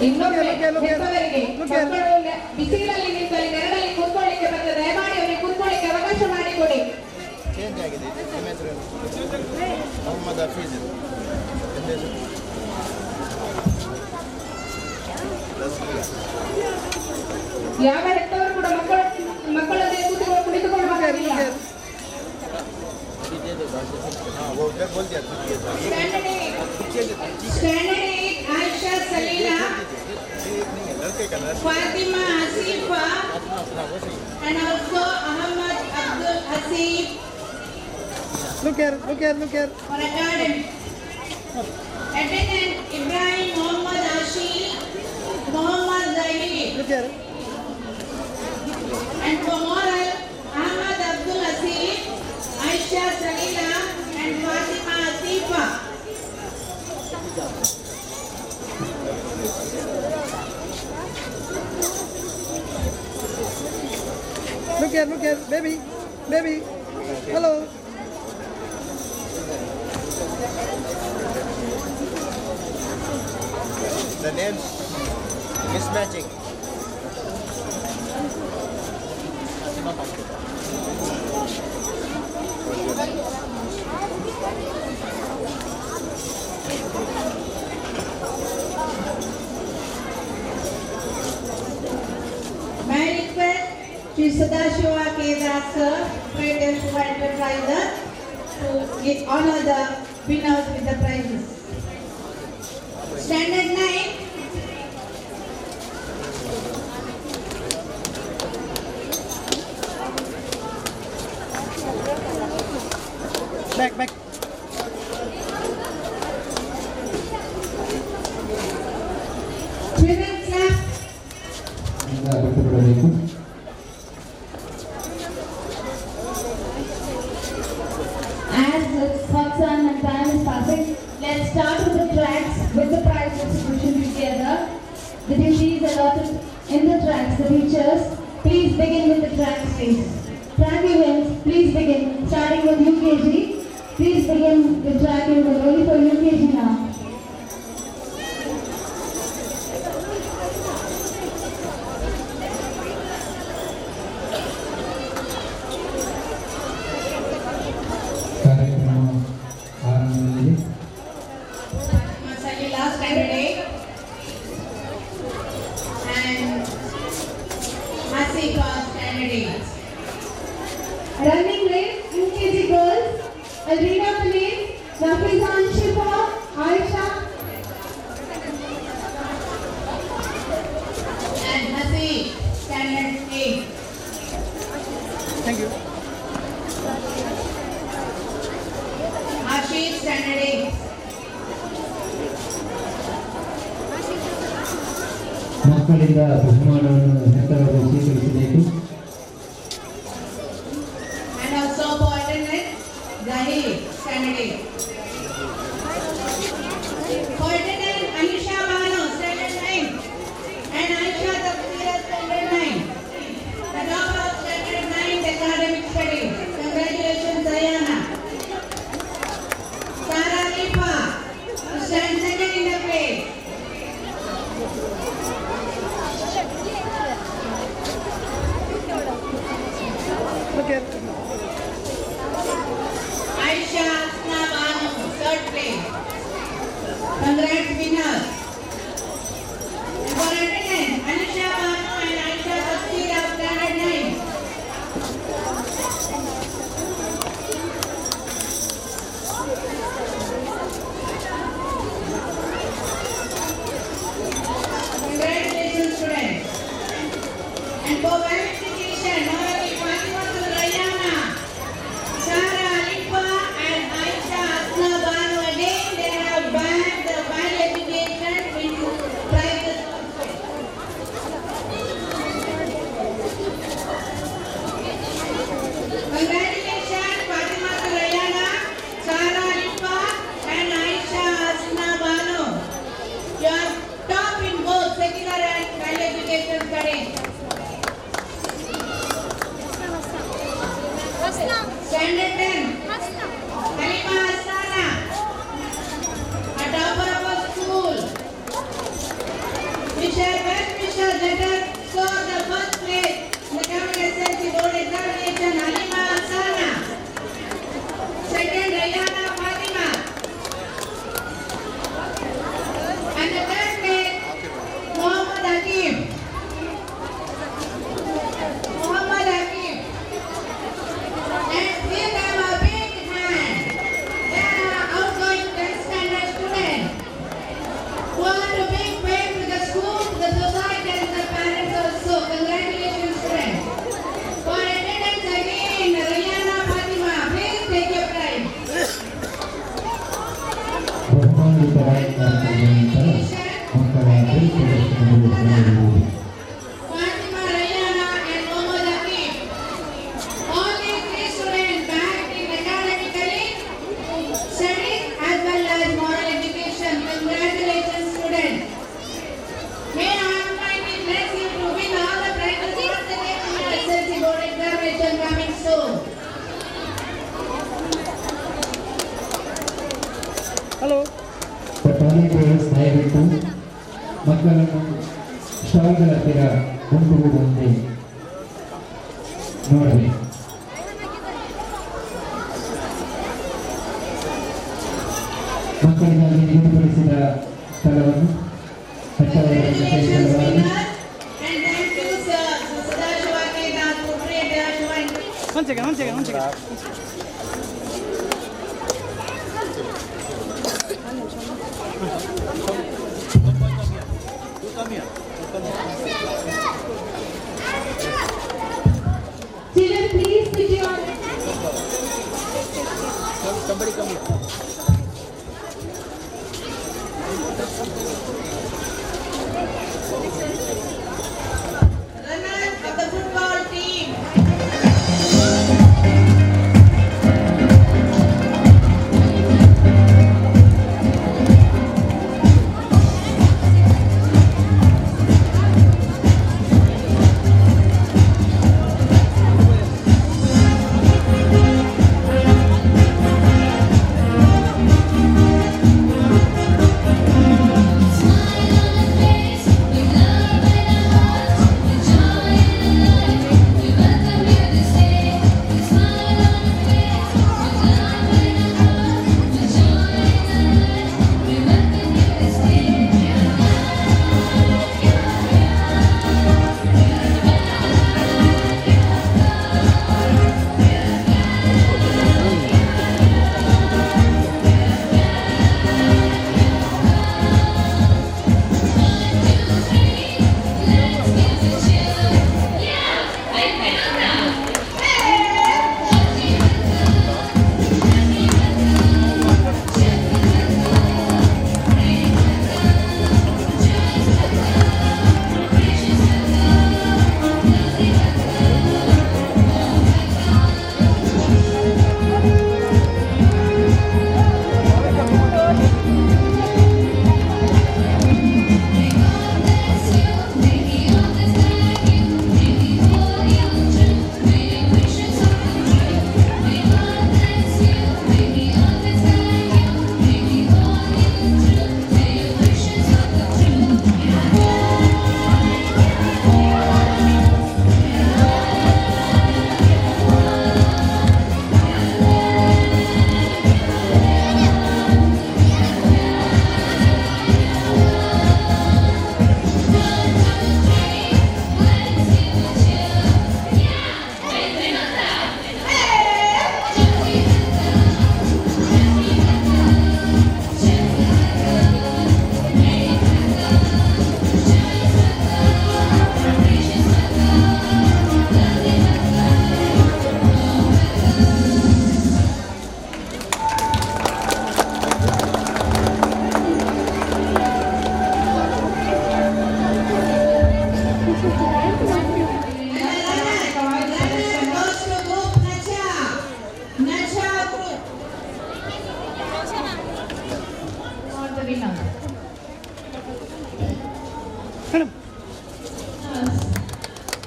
ಇನ್ನೊಬ್ಬ ಹೆತ್ತವರಿಗೆ ಮಕ್ಕಳು ಬಿಸಿಲಿನಲ್ಲಿ ನಿಂತಲ್ಲಿ ನೆರಳಲ್ಲಿ ಕೂತ್ಕೊಳ್ಳಿಕ್ಕೆ ಬರ್ತದೆ. ದಯಮಾಡಿ ಅವರಿಗೆ ಕೂತ್ಕೊಳ್ಳಿಕ್ಕೆ ಅವಕಾಶ ಮಾಡಿಕೊಡಿ. ಚೇಂಜ್ ಆಗಿದೆ. ನಿಮ್ಮ ಹೆಸರು ಮೊಹಮ್ಮದ್ ಹಫೀಜ್. ಯಾವ ಹೆತ್ತವರು ಕೂಡ ಮಕ್ಕಳೊಂದಿಗೆ ಕುಳಿತುಕೊಳ್ಳಬೇಕಾಗಿಲ್ಲ. Standard 8, Aisha Salina, Fatima Asifa, and also Ahmad Abdul Hasib. Look here. For academic. Attendant Ibrahim Muhammad Ashi, Muhammad Zahiri. Look here. And for moral, Ahmad Abdul Hasib, Aisha Salina, and Fatima Asifa. Look here. Baby. Hello. The names mismatching. Sri Sadashiva Kedas sir, Proprietor Enterprises, to honor the winners with the prizes. Standard 9. Back. Children clap. As the sun and time is passing, let's start with the tracks with the prize distribution together. The duties allotted in the tracks. The teachers, please begin with the tracks, please. Track events, please begin. Starting with UKG. Please begin the track event only for UKG now. Last candidate and Asifa candidate. Running race, UKG girls. I'll read out the names. Nafiza Anshifa, Aisha, And Hasib, standard 8. Thank you. Ashif, standard 8. ಮಕ್ಕಳಿಂದ ಬಹುಮಾನವನ್ನು ಹೆಸರನ್ನು ಸ್ವೀಕರಿಸಬೇಕು. And also for attendant, Zahir, standard 8. For attendant, Anisha Banu, standard 9. And Aisha Tafsira, standard 9. The topper of standard 9 academic studies. Congratulations, Ayana. Sarah Lipa, who stands second in the place. Aisha Asna Banu, third place. Congrats, winners. For attendance, Anisha Banu and Aisha Tafsira, standard 9. Congratulations, students. And for verification, Navati Fatima Rayana, Sarah Alifa and Aisha Asna Banu, again they have bagged the final education with prizes. Congratulations, Fatima Rayana, Sarah Alifa and Aisha Asna Banu. You are top in both secular and higher education studies. Standard 10. Halima Asana, a topper of our school. We shall best wishes let us score the first place in the coming SSLC board examination. Halima Asana. Second, Rayana Fatima. And the third place, Muhammad Hakim. Muhammad Hakim. Let's give them a big hand. They are outgoing 10th standard students who are to bring fame to the school, to the society and the parents also. Congratulations, students. For attendance again, Rayana Fatima, please take your prize. Fatima, Rayana and Mohammad Hakim. All these three students backed in academically, studies as well as moral education. Congratulations, students. May Almighty bless you to win all the prizes for the next SSLC board examination coming soon. Patani players ದಯವಿಟ್ಟು ಮಕ್ಕಳನ್ನು ಸ್ಟಾಲ್ಗಳ ಹತ್ತಿರ ಗುಂಪುಗೂಡುವಂತೆ ನೋಡಬೇಕು. ಮಕ್ಕಳಿಗಾಗಿ ನಿಗದಿಪಡಿಸಿದ ಸ್ಥಳವನ್ನು Congratulations, winners, and thank you, sir, Sadashiva Kedas, for One second. Children, please sit your... Somebody come here. Runners of the football team.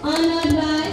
Honored by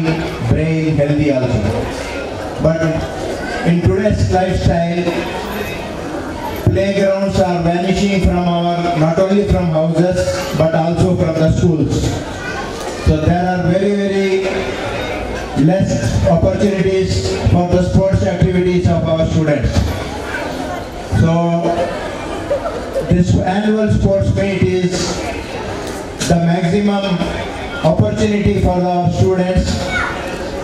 mind, brain healthy also. But in today's lifestyle, playgrounds are vanishing from not only from houses but also from the schools. So there are very less opportunities for the sports activities of our students. So this annual sports meet is the maximum opportunity for our students.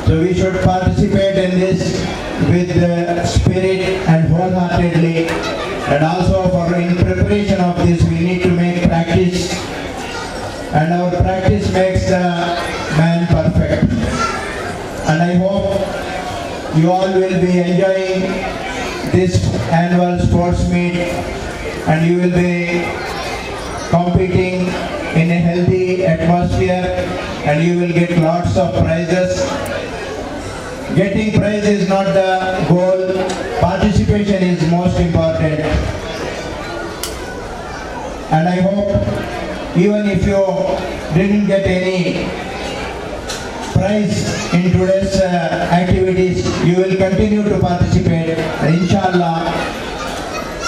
So we should participate in this with the spirit and wholeheartedly. And also in preparation of this we need to make practice. And our practice makes the man perfect. And I hope you all will be enjoying this annual sports meet and you will be competing in a healthy atmosphere and you will get lots of prizes. Getting prize is not the goal, participation is most important. And I hope even if you didn't get any prize in today's activities, you will continue to participate. And inshallah,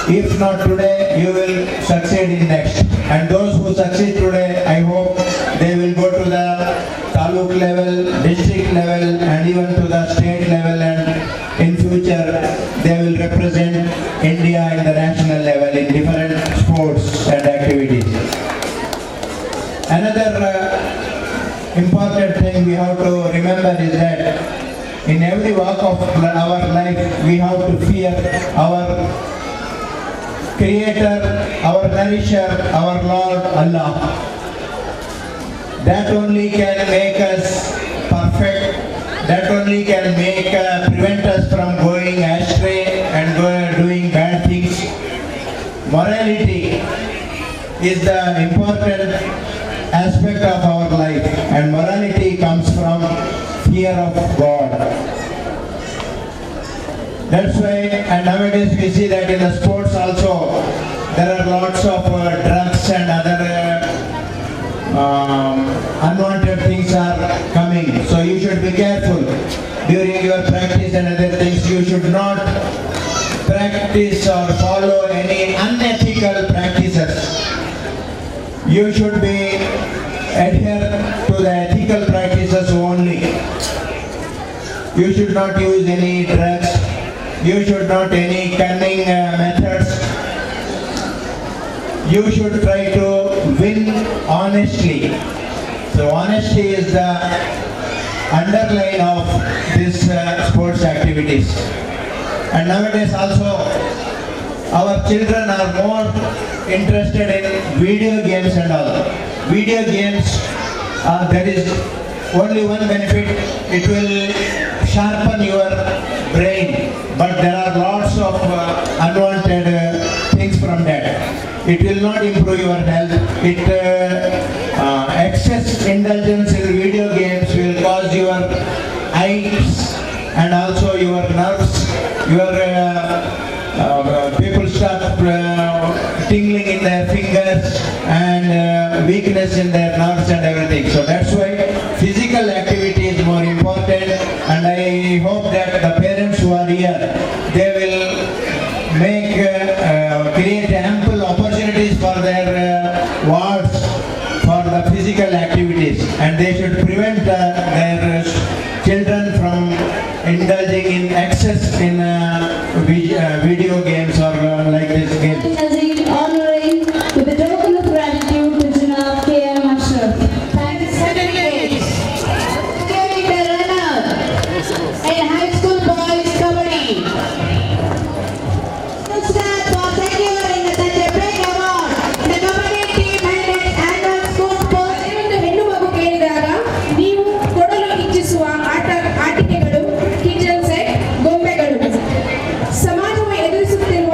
if not today, you will succeed in next. And those who succeed today, I hope they will go to the taluk level, district level, and even to the state level, and in future they will represent India in the national level in different sports and activities. Another important thing we have to remember is that in every walk of our life we have to fear our Creator, our Nourisher, our Lord Allah. That only can make us perfect. That only can prevent us from going astray and doing bad things. Morality is the important aspect of our life, and morality comes from fear of God. That's why, and nowadays we see that in the sports also, there are lots of drugs and other unwanted things are coming. So you should be careful during your practice and other things. You should not practice or follow any unethical practices. You should be adhere to the ethical practices only. You should not use any drugs. You should not any cunning methods. You should try to win honestly. So honesty is the underline of these sports activities. And nowadays also our children are more interested in video games and all. Video games, there is only one benefit, it will sharpen your brain, but there are lots of unwanted things from that. It will not improve your health. Excess indulgence in video games will cause your eyes and also your nerves, people start tingling in their fingers and weakness in their nerves and everything. So that's why physical activity is more important, and I hope that the parents who are here, they will create ample opportunities for their wards for the physical activities, and they should prevent their children from indulging in excess in video games or like this game. Honoring with a token of gratitude to Janab K.M. Ashraf. Thanks, certificate. Giving the runner in high school boys kabaddi. Stand for securing the Big Award. The kabaddi team held its annual school sports. ಒಂದು ಹೆಣ್ಣು ಮಗು ಕೇಳಿದಾಗ ನೀವು ಕೊಡಲು ಇಚ್ಛಿಸುವ ಆಟಿಕೆಗಳು, kitchen set, ಗೊಂಬೆಗಳು. ಸಮಾಜವು ಎದುರಿಸುತ್ತಿರುವ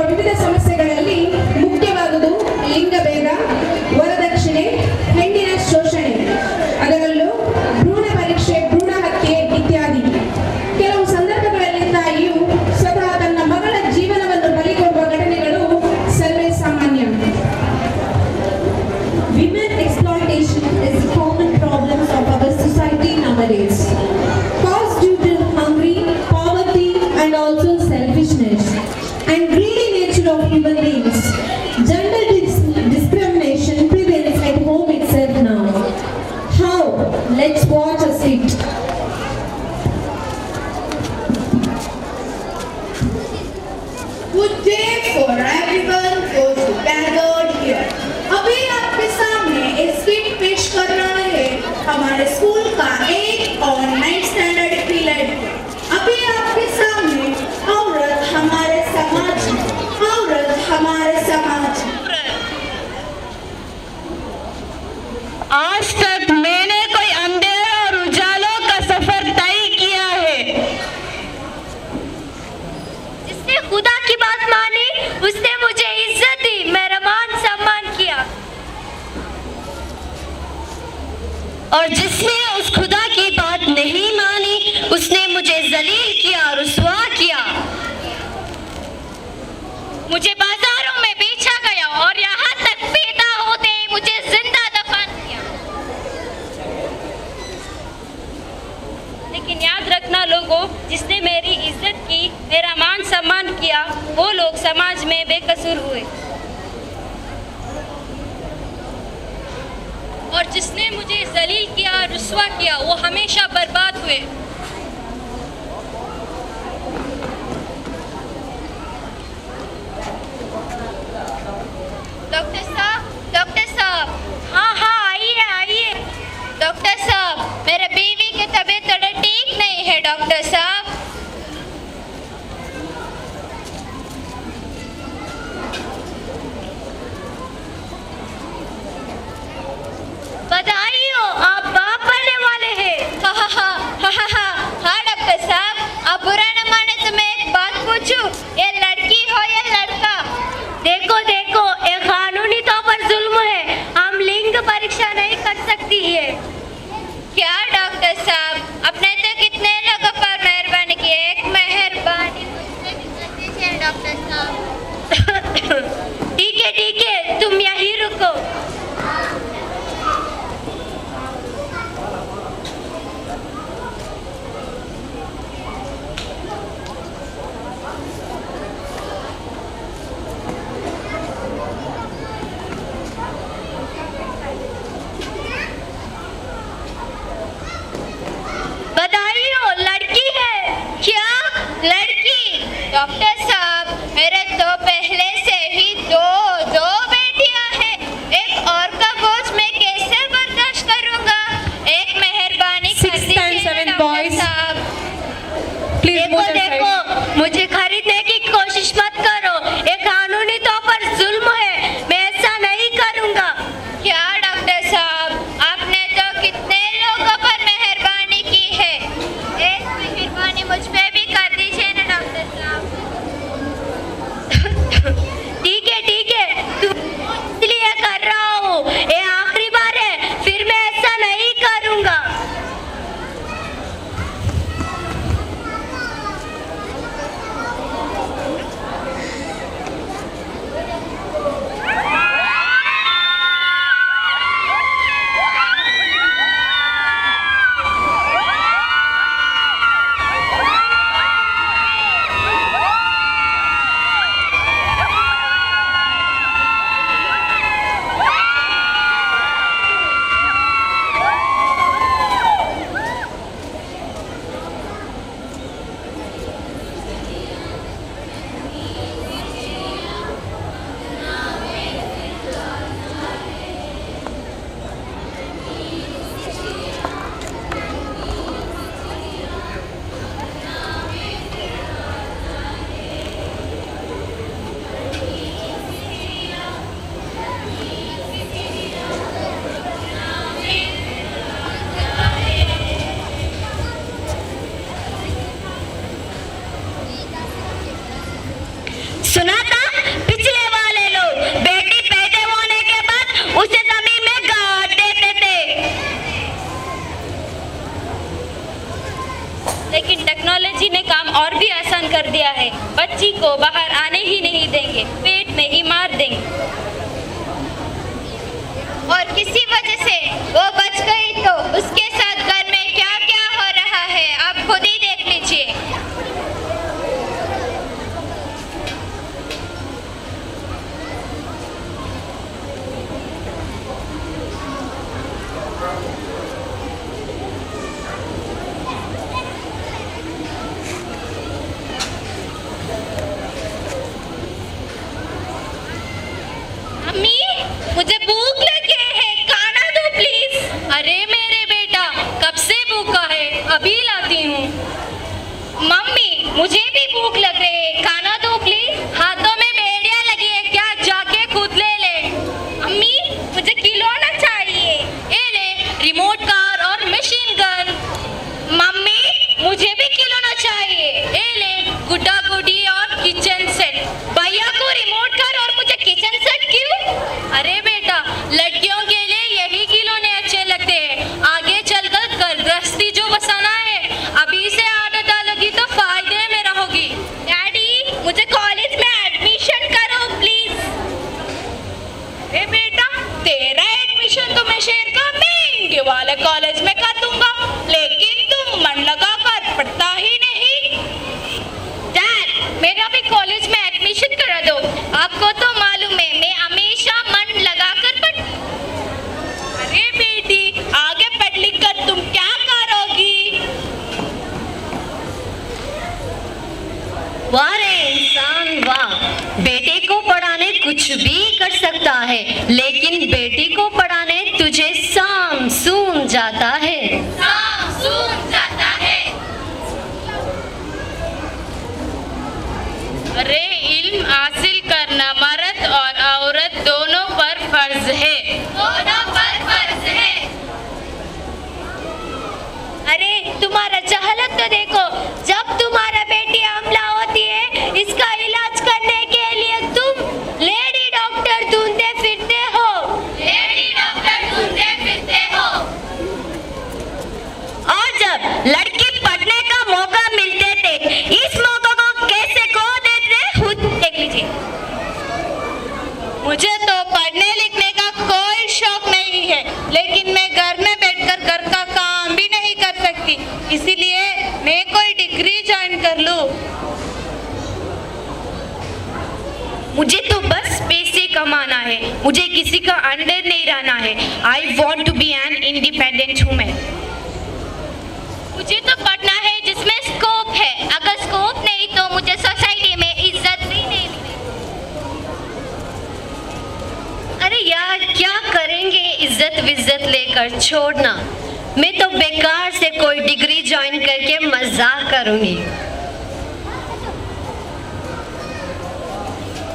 लेकिन याद रखना लोगों, जिसने मेरी इज्जत की, मेरा मान सम्मान किया, वो लोग समाज में बेकसूर हुए। और जिसने मुझे जलील किया, रुस्वा किया, वो हमेशा बर्बाद हुए। डॉक्टर साहब, हाँ आइए आइए। डॉक्टर साहब, मेरे बीवी की तबीयत थोड़ा ठीक नहीं है डॉक्टर साहब। बधाई हो, आप बाप बनने वाले हैं। हाँ डॉक्टर साहब, आप बुरा न माने तो मैं एक बात पूछूं, ये लड़की हो या लड़का? देखो देखो, ये कानूनी तौर पर जुल्म है, हम लिंग परीक्षा नहीं कर सकती है। क्या डॉक्टर साहब, आपने तो कितने लोगों पर मेहरबानी की, एक मेहरबानी मुझसे भी कर दीजिए डॉक्टर साहब। ठीक है, तुम यहीं रुको। बधाई हो, लड़की है। क्या लड़की? डॉक्टर साहब, मेरे तो पहले से ही दो बेटियां हैं, एक और का बोझ मैं कैसे बर्दाश्त करूंगा? एक मेहरबानी कर दीजिए डॉक्टर साहब। देखो, मुझे खरीदने की कोशिश मत करो, ये कानूनी तौर पर जुल्म है, मैं ऐसा नहीं करूंगा। क्या डॉक्टर साहब, आपने तो कितने लोगों पर मेहरबानी की है, एक मेहरबानी मुझ पे भी कर दीजिए ना डॉक्टर साहब। ठीक है, इसलिए कर रहा हूँ, ये आखिरी बार है, फिर मैं ऐसा नहीं करूंगा। सुना था पिछले वाले लोग बेटी पैदा होने के बाद उसे जमीन में गाड़ देते थे, लेकिन टेक्नोलॉजी ने काम और भी आसान कर दिया है। बच्ची को बाहर आने ही नहीं देंगे, पेट में ही मार देंगे, और किसी वजह से वो बच गई तो उसके साथ घर में क्या क्या हो रहा है आप खुद ही देख लीजिए। मुझे भूख लगी है, खाना दो प्लीज। अरे मेरे बेटा, कब से भूखा है, अभी लाती हूँ। मम्मी, मुझे भी भूख लग रही है, खाना दो प्लीज। हाथों में बेड़ियां लगी है क्या, जाके खुद ले ले। अम्मी, मुझे खिलौना चाहिए। ये ले, रिमोट कार और मशीन गन। मम्मी, मुझे भी खिलौना चाहिए। ये ले, गुड्डा गुड्डी और किचन सेट। भैया को रिमोट कार और मुझे किचन सेट क्यों? अरे बेटा, लड़कियों के लिए यही खिलौने अच्छे लगते हैं, आगे चलकर गृहस्थी जो बसाना है, अभी से आदत डालोगी तो फायदे में रहोगी। डैडी, मुझे कॉलेज में कर सकता है, लेकिन बेटी को पढ़ाने तुझे साम सूम जाता है। साम सूम जाता है। अरे इल्म हासिल करना मर्द और औरत दोनों पर फर्ज है। दोनों पर फर्ज है। अरे तुम्हारा जहलत तो देखो, जब तुम्हारा बेटी हमला होती है, इसका इलाज करने के लिए तुम लेडी डॉक्टर ढूंढते फिरते हो। लेडी डॉक्टर ढूंढते फिरते हो। और जब लड़की पढ़ने का मौका मिलते थे, इस मौका को कैसे खो देते खुद देख लीजिए। मुझे तो पढ़ने लिखने का कोई शौक नहीं है, लेकिन मैं घर में बैठकर घर का काम भी नहीं कर सकती, इसीलिए मैं कोई डिग्री ज्वाइन कर लूं। मुझे तो बस पैसे कमाना है, मुझे किसी का अंडर नहीं रहना है। I want to be an independent women. मुझे तो पढ़ना है जिसमें स्कोप है, अगर स्कोप नहीं तो मुझे सोसाइटी में इज्जत भी नहीं मिलेगी। अरे यार क्या करेंगे इज्जत विज्जत लेकर, छोड़ना। मैं तो बेकार से कोई डिग्री ज्वाइन करके मजाक करूंगी।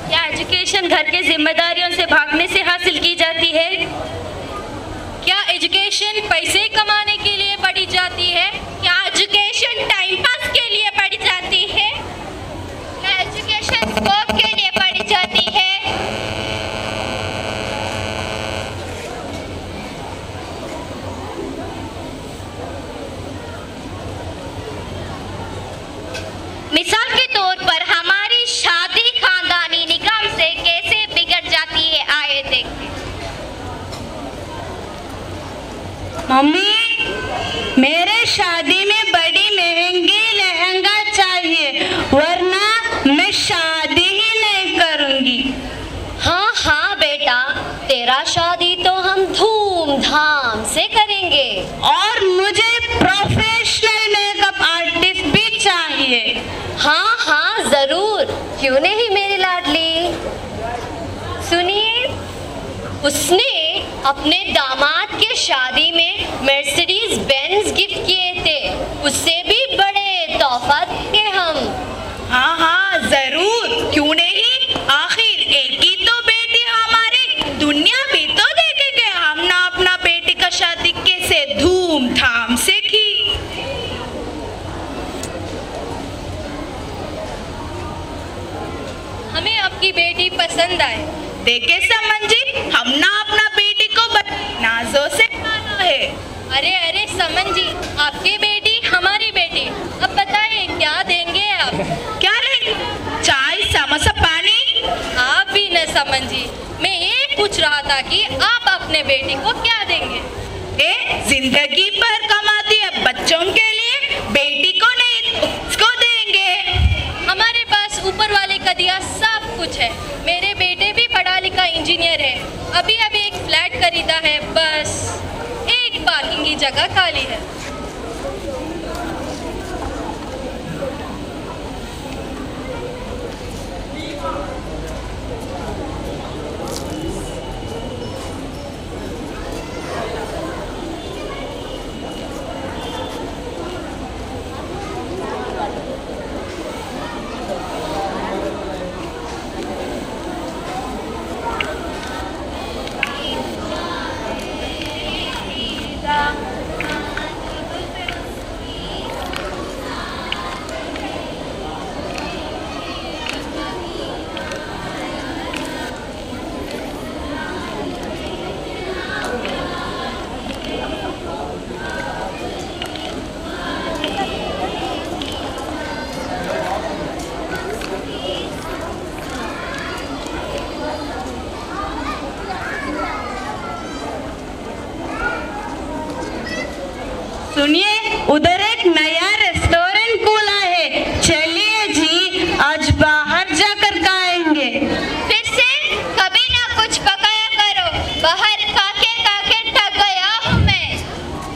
क्या एजुकेशन घर के जिम्मेदारियों से भागने से हासिल की जाती है? क्या एजुकेशन पैसे कमाने के लिए पढ़ी जाती है? क्या एजुकेशन टाइम पास के लिए पढ़ी जाती है? क्या एजुकेशन स्कोप के लिए पढ़ी जाती है? मिसाल के तौर पर हमारी शादी खानदानी निकाम से कैसे बिगड़ जाती है, आए देखते। मम्मी, मेरे शादी में बड़ी महंगी लहंगा चाहिए, वरना मैं शादी ही नहीं करूंगी। हाँ हाँ बेटा, तेरा शादी तो हम धूमधाम से करेंगे। और मुझे प्रोफेशनल मेकअप आर्टिस्ट भी चाहिए। हाँ हाँ जरूर, क्यों नहीं मेरी लाडली। सुनिए, उसने अपने दामाद के शादी में मर्सिडीज बेंज गिफ्ट किए थे, उससे भी बड़े तोहफा देंगे हम। हाँ हाँ जरूर, क्यों नहीं, आखिर एक ही तो बेटी हमारी, दुनिया भी तो देखेंगे हम ना अपना बेटी का शादी कैसे धूमधाम से की। हमें आपकी बेटी पसंद आए। देखे समन जी, हम ना अपना बेटी को नाजों से पाला है। अरे अरे समन जी, आपकी बेटी हमारी बेटी, अब बताइए क्या देंगे आप? क्या लेंगे? चाय, समोसा, पानी? आप भी न समन जी, मैं ये पूछ रहा था कि आप अपने बेटी को क्या देंगे? जिंदगी भर कमाती है बच्चों के लिए, बेटी को नहीं उसको देंगे। हमारे पास ऊपर वाले का दिया सब कुछ है। मेरे बेटे भी पढ़ा लिखा इंजीनियर है, अभी अभी एक फ्लैट खरीदा है, बस एक पार्किंग की जगह खाली है। सुनिए, उधर एक नया रेस्टोरेंट खुला है, चलिए जी आज बाहर जाकर खाएंगे। फिर से कभी ना कुछ पकाया करो, बाहर खाके खाके थक गया हूँ मैं।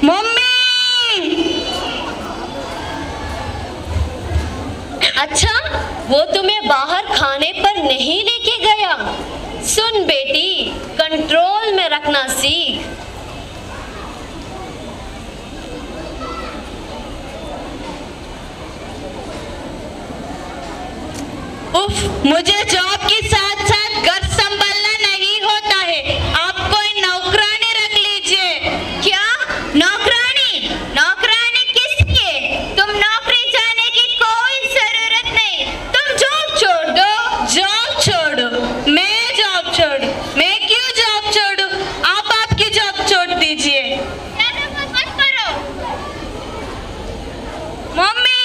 मम्मी! अच्छा, वो तुम्हें बाहर खाने पर नहीं लेके गया? सुन बेटी, कंट्रोल में रखना सीख। उफ, मुझे जॉब के साथ साथ घर संभालना नहीं होता है। आप कोई नौकरानी रख लीजिए। क्या? नौकरानी? नौकरानी किसके? तुम नौकरी जाने की कोई जरूरत नहीं। तुम जॉब छोड़ दो। जॉब छोड़ो? मैं जॉब छोड़ू? मैं क्यों जॉब छोड़ू? आप आपकी जॉब छोड़ दीजिए। मत करो। मम्मी!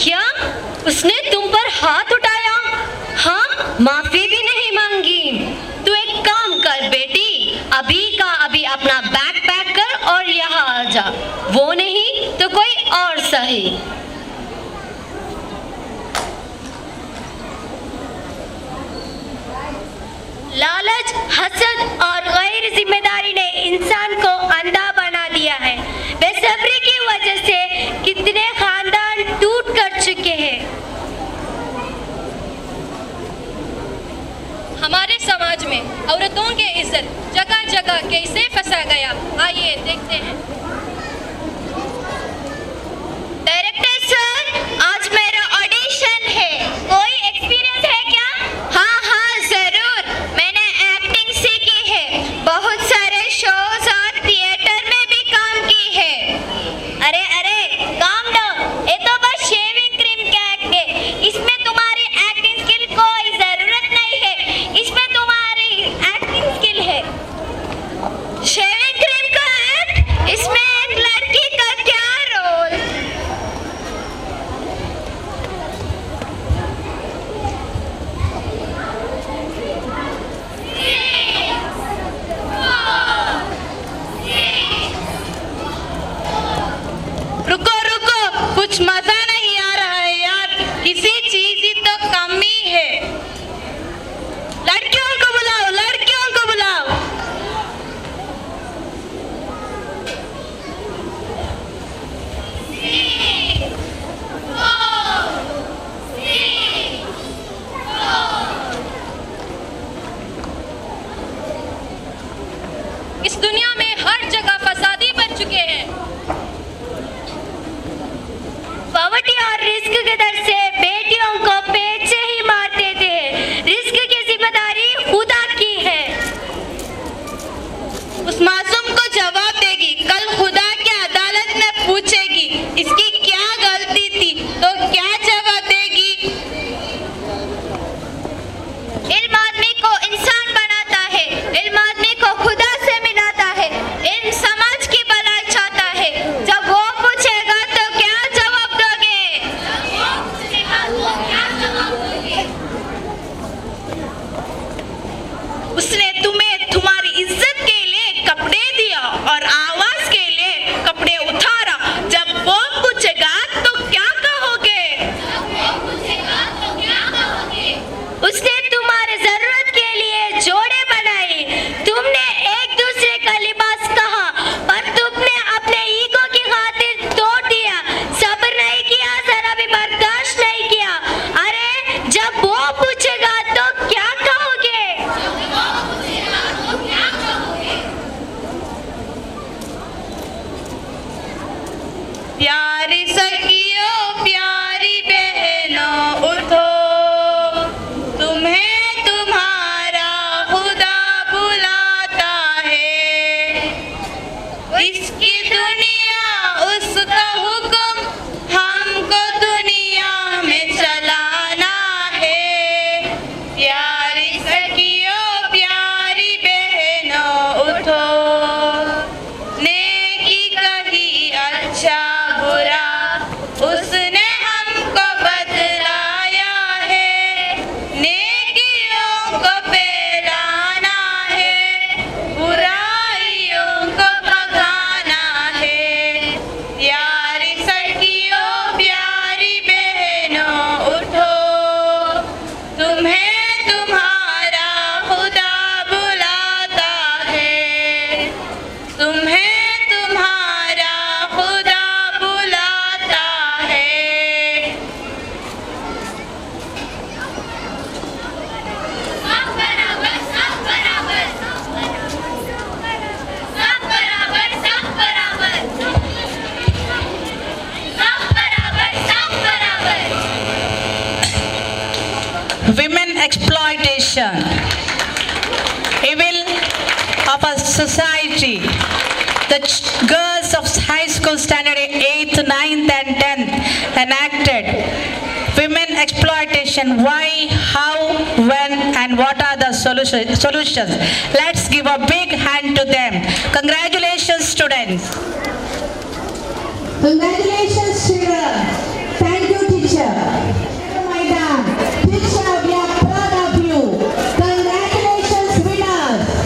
क्या? उसने तुम पर हाथ उठाया? हाँ, माफी भी नहीं मांगी। तू एक काम कर बेटी, अभी का अभी अपना बैग पैक कर और यहाँ आ जा। वो नहीं तो कोई और सही। लालच, हसद और गैर जिम्मेदारी ने इंसान को अंधा बना दिया है। बेसब्री की वजह से कितने खानदान टूट कर चुके हैं। हमारे समाज में औरतों की इज्जत जगह जगह कैसे फंसा गया, आइए देखते हैं। डायरेक्टर सर, आज मेरा ऑडिशन है। कोई एक्सपीरियंस है क्या? हाँ हाँ जरूर, मैंने एक्टिंग सीखी है। बहुत सारे शोज और थिएटर में भी काम की है। अरे अरे काम डाउन, ये तो बस शेविंग क्रीम का एक्ट है। इसमें तुम्हारी एक्टिंग स्किल कोई जरूरत नहीं है। इसमें तुम्हारी एक्टिंग स्किल है। शेविंग क्रीम का एक्ट? इसमें corruption, evil of a society. The girls of high school standard 8th, 9th and 10th enacted women exploitation. Why, how, when and what are the solutions? Let's give a big hand to them. Congratulations, students. Congratulations, children. Thank you, teacher. Maidan. Teacher, we are proud of you. Congratulations, winners.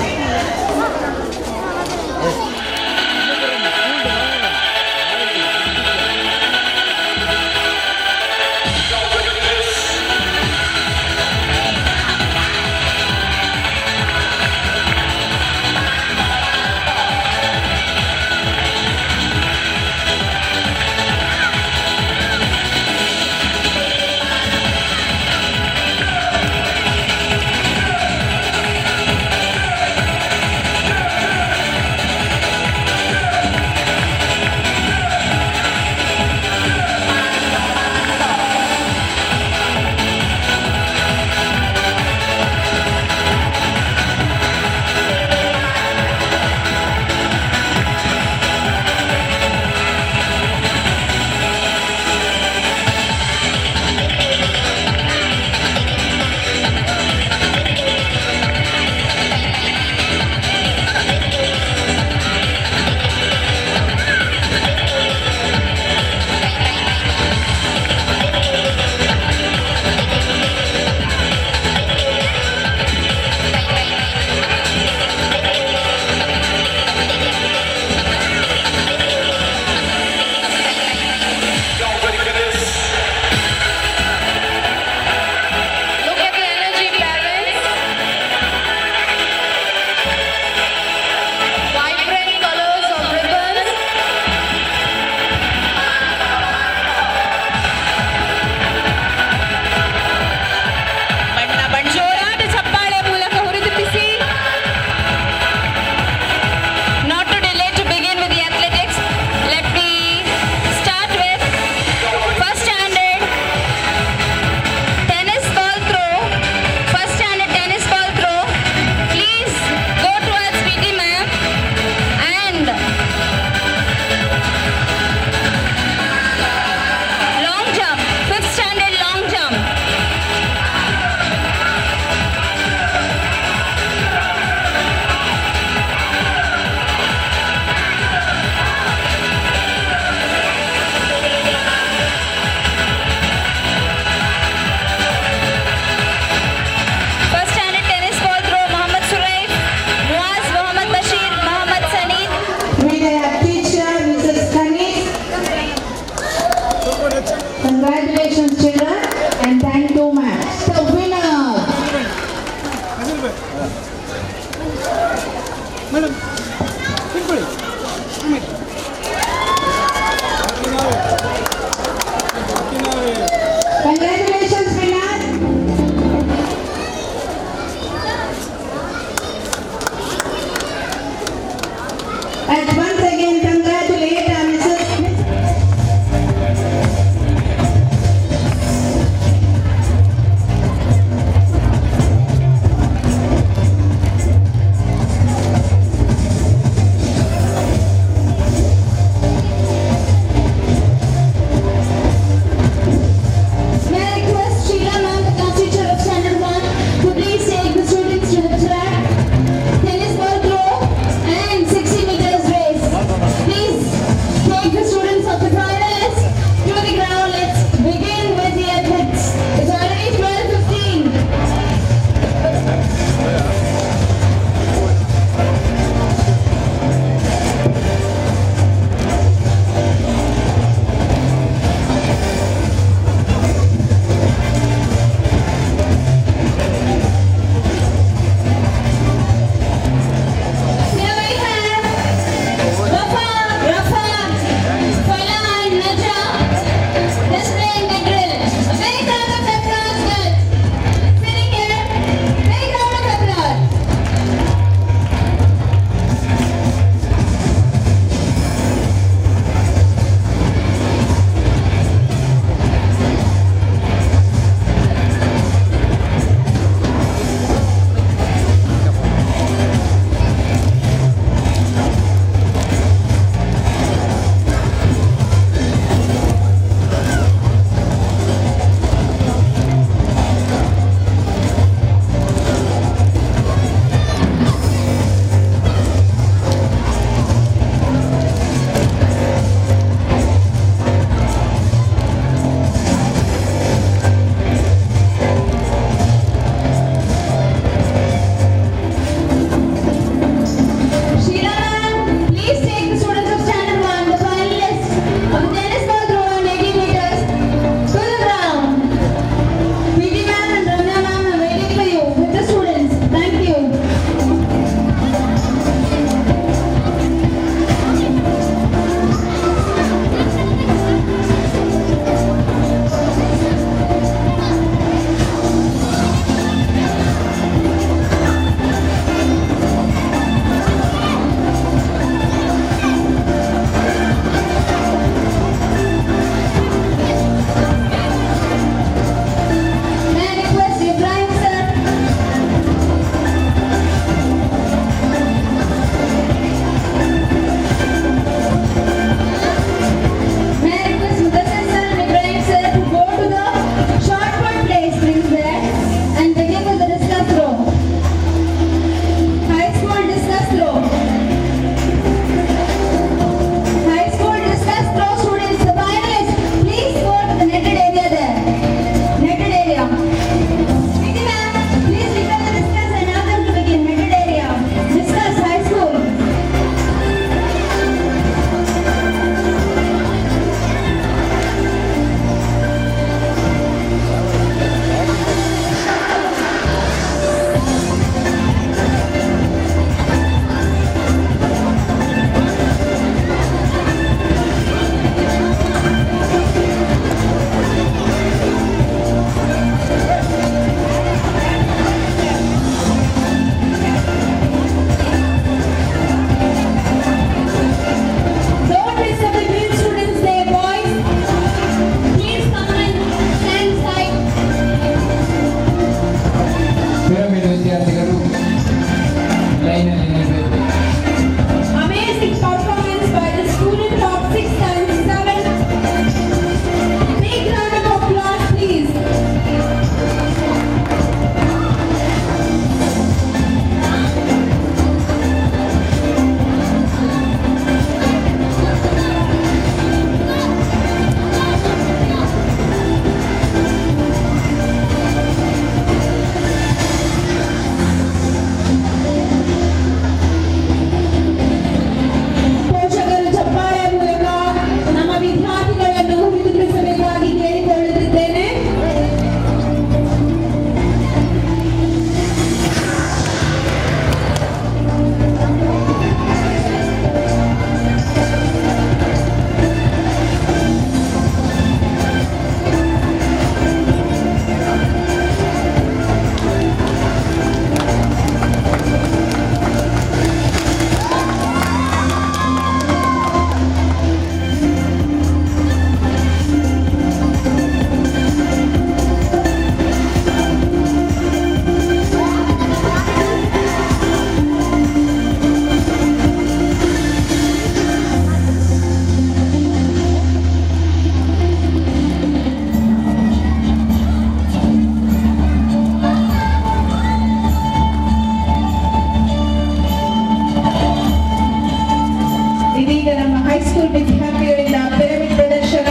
ಇದೀಗ ನಮ್ಮ high school ವಿದ್ಯಾರ್ಥಿಗಳಿಂದ pyramid ಪ್ರದರ್ಶನ.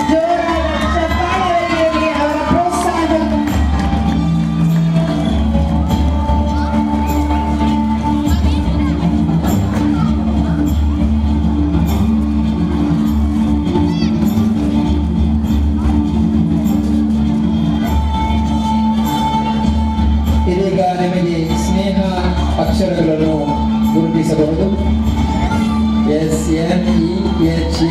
ಜೋರಾದ ಚಪ್ಪಾಳೆಯಲ್ಲಿ ಅವರ ಪ್ರೋತ್ಸಾಹ. ಇದೀಗ ನಿಮಗೆ ಸ್ನೇಹ ಅಕ್ಷರಗಳನ್ನು ಗುರುತಿಸಬಹುದು. SNEHA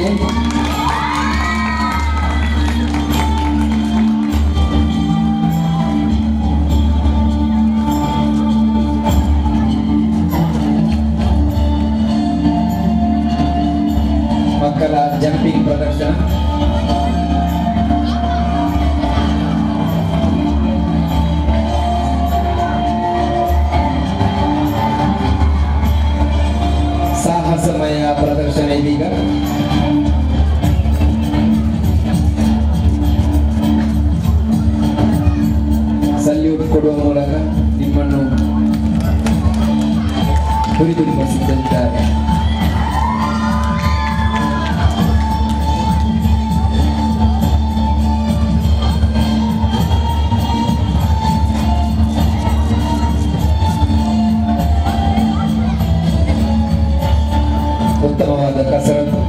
ಮಕ್ಕಳ ಜಂಪಿಂಗ್ ಪ್ರದರ್ಶನ. ಸಾಹಸಮಯ ಪ್ರದರ್ಶನ ಇದೀಗ. ಸಲ್ಯೂಟ್ ಕೊಡುವ ಮೂಲಕ ನಿಮ್ಮನ್ನು ಹುರಿದುಂಬಿಸಿದ್ದಾರೆ. ಉತ್ತಮವಾದ ಕಸರತ್ತು.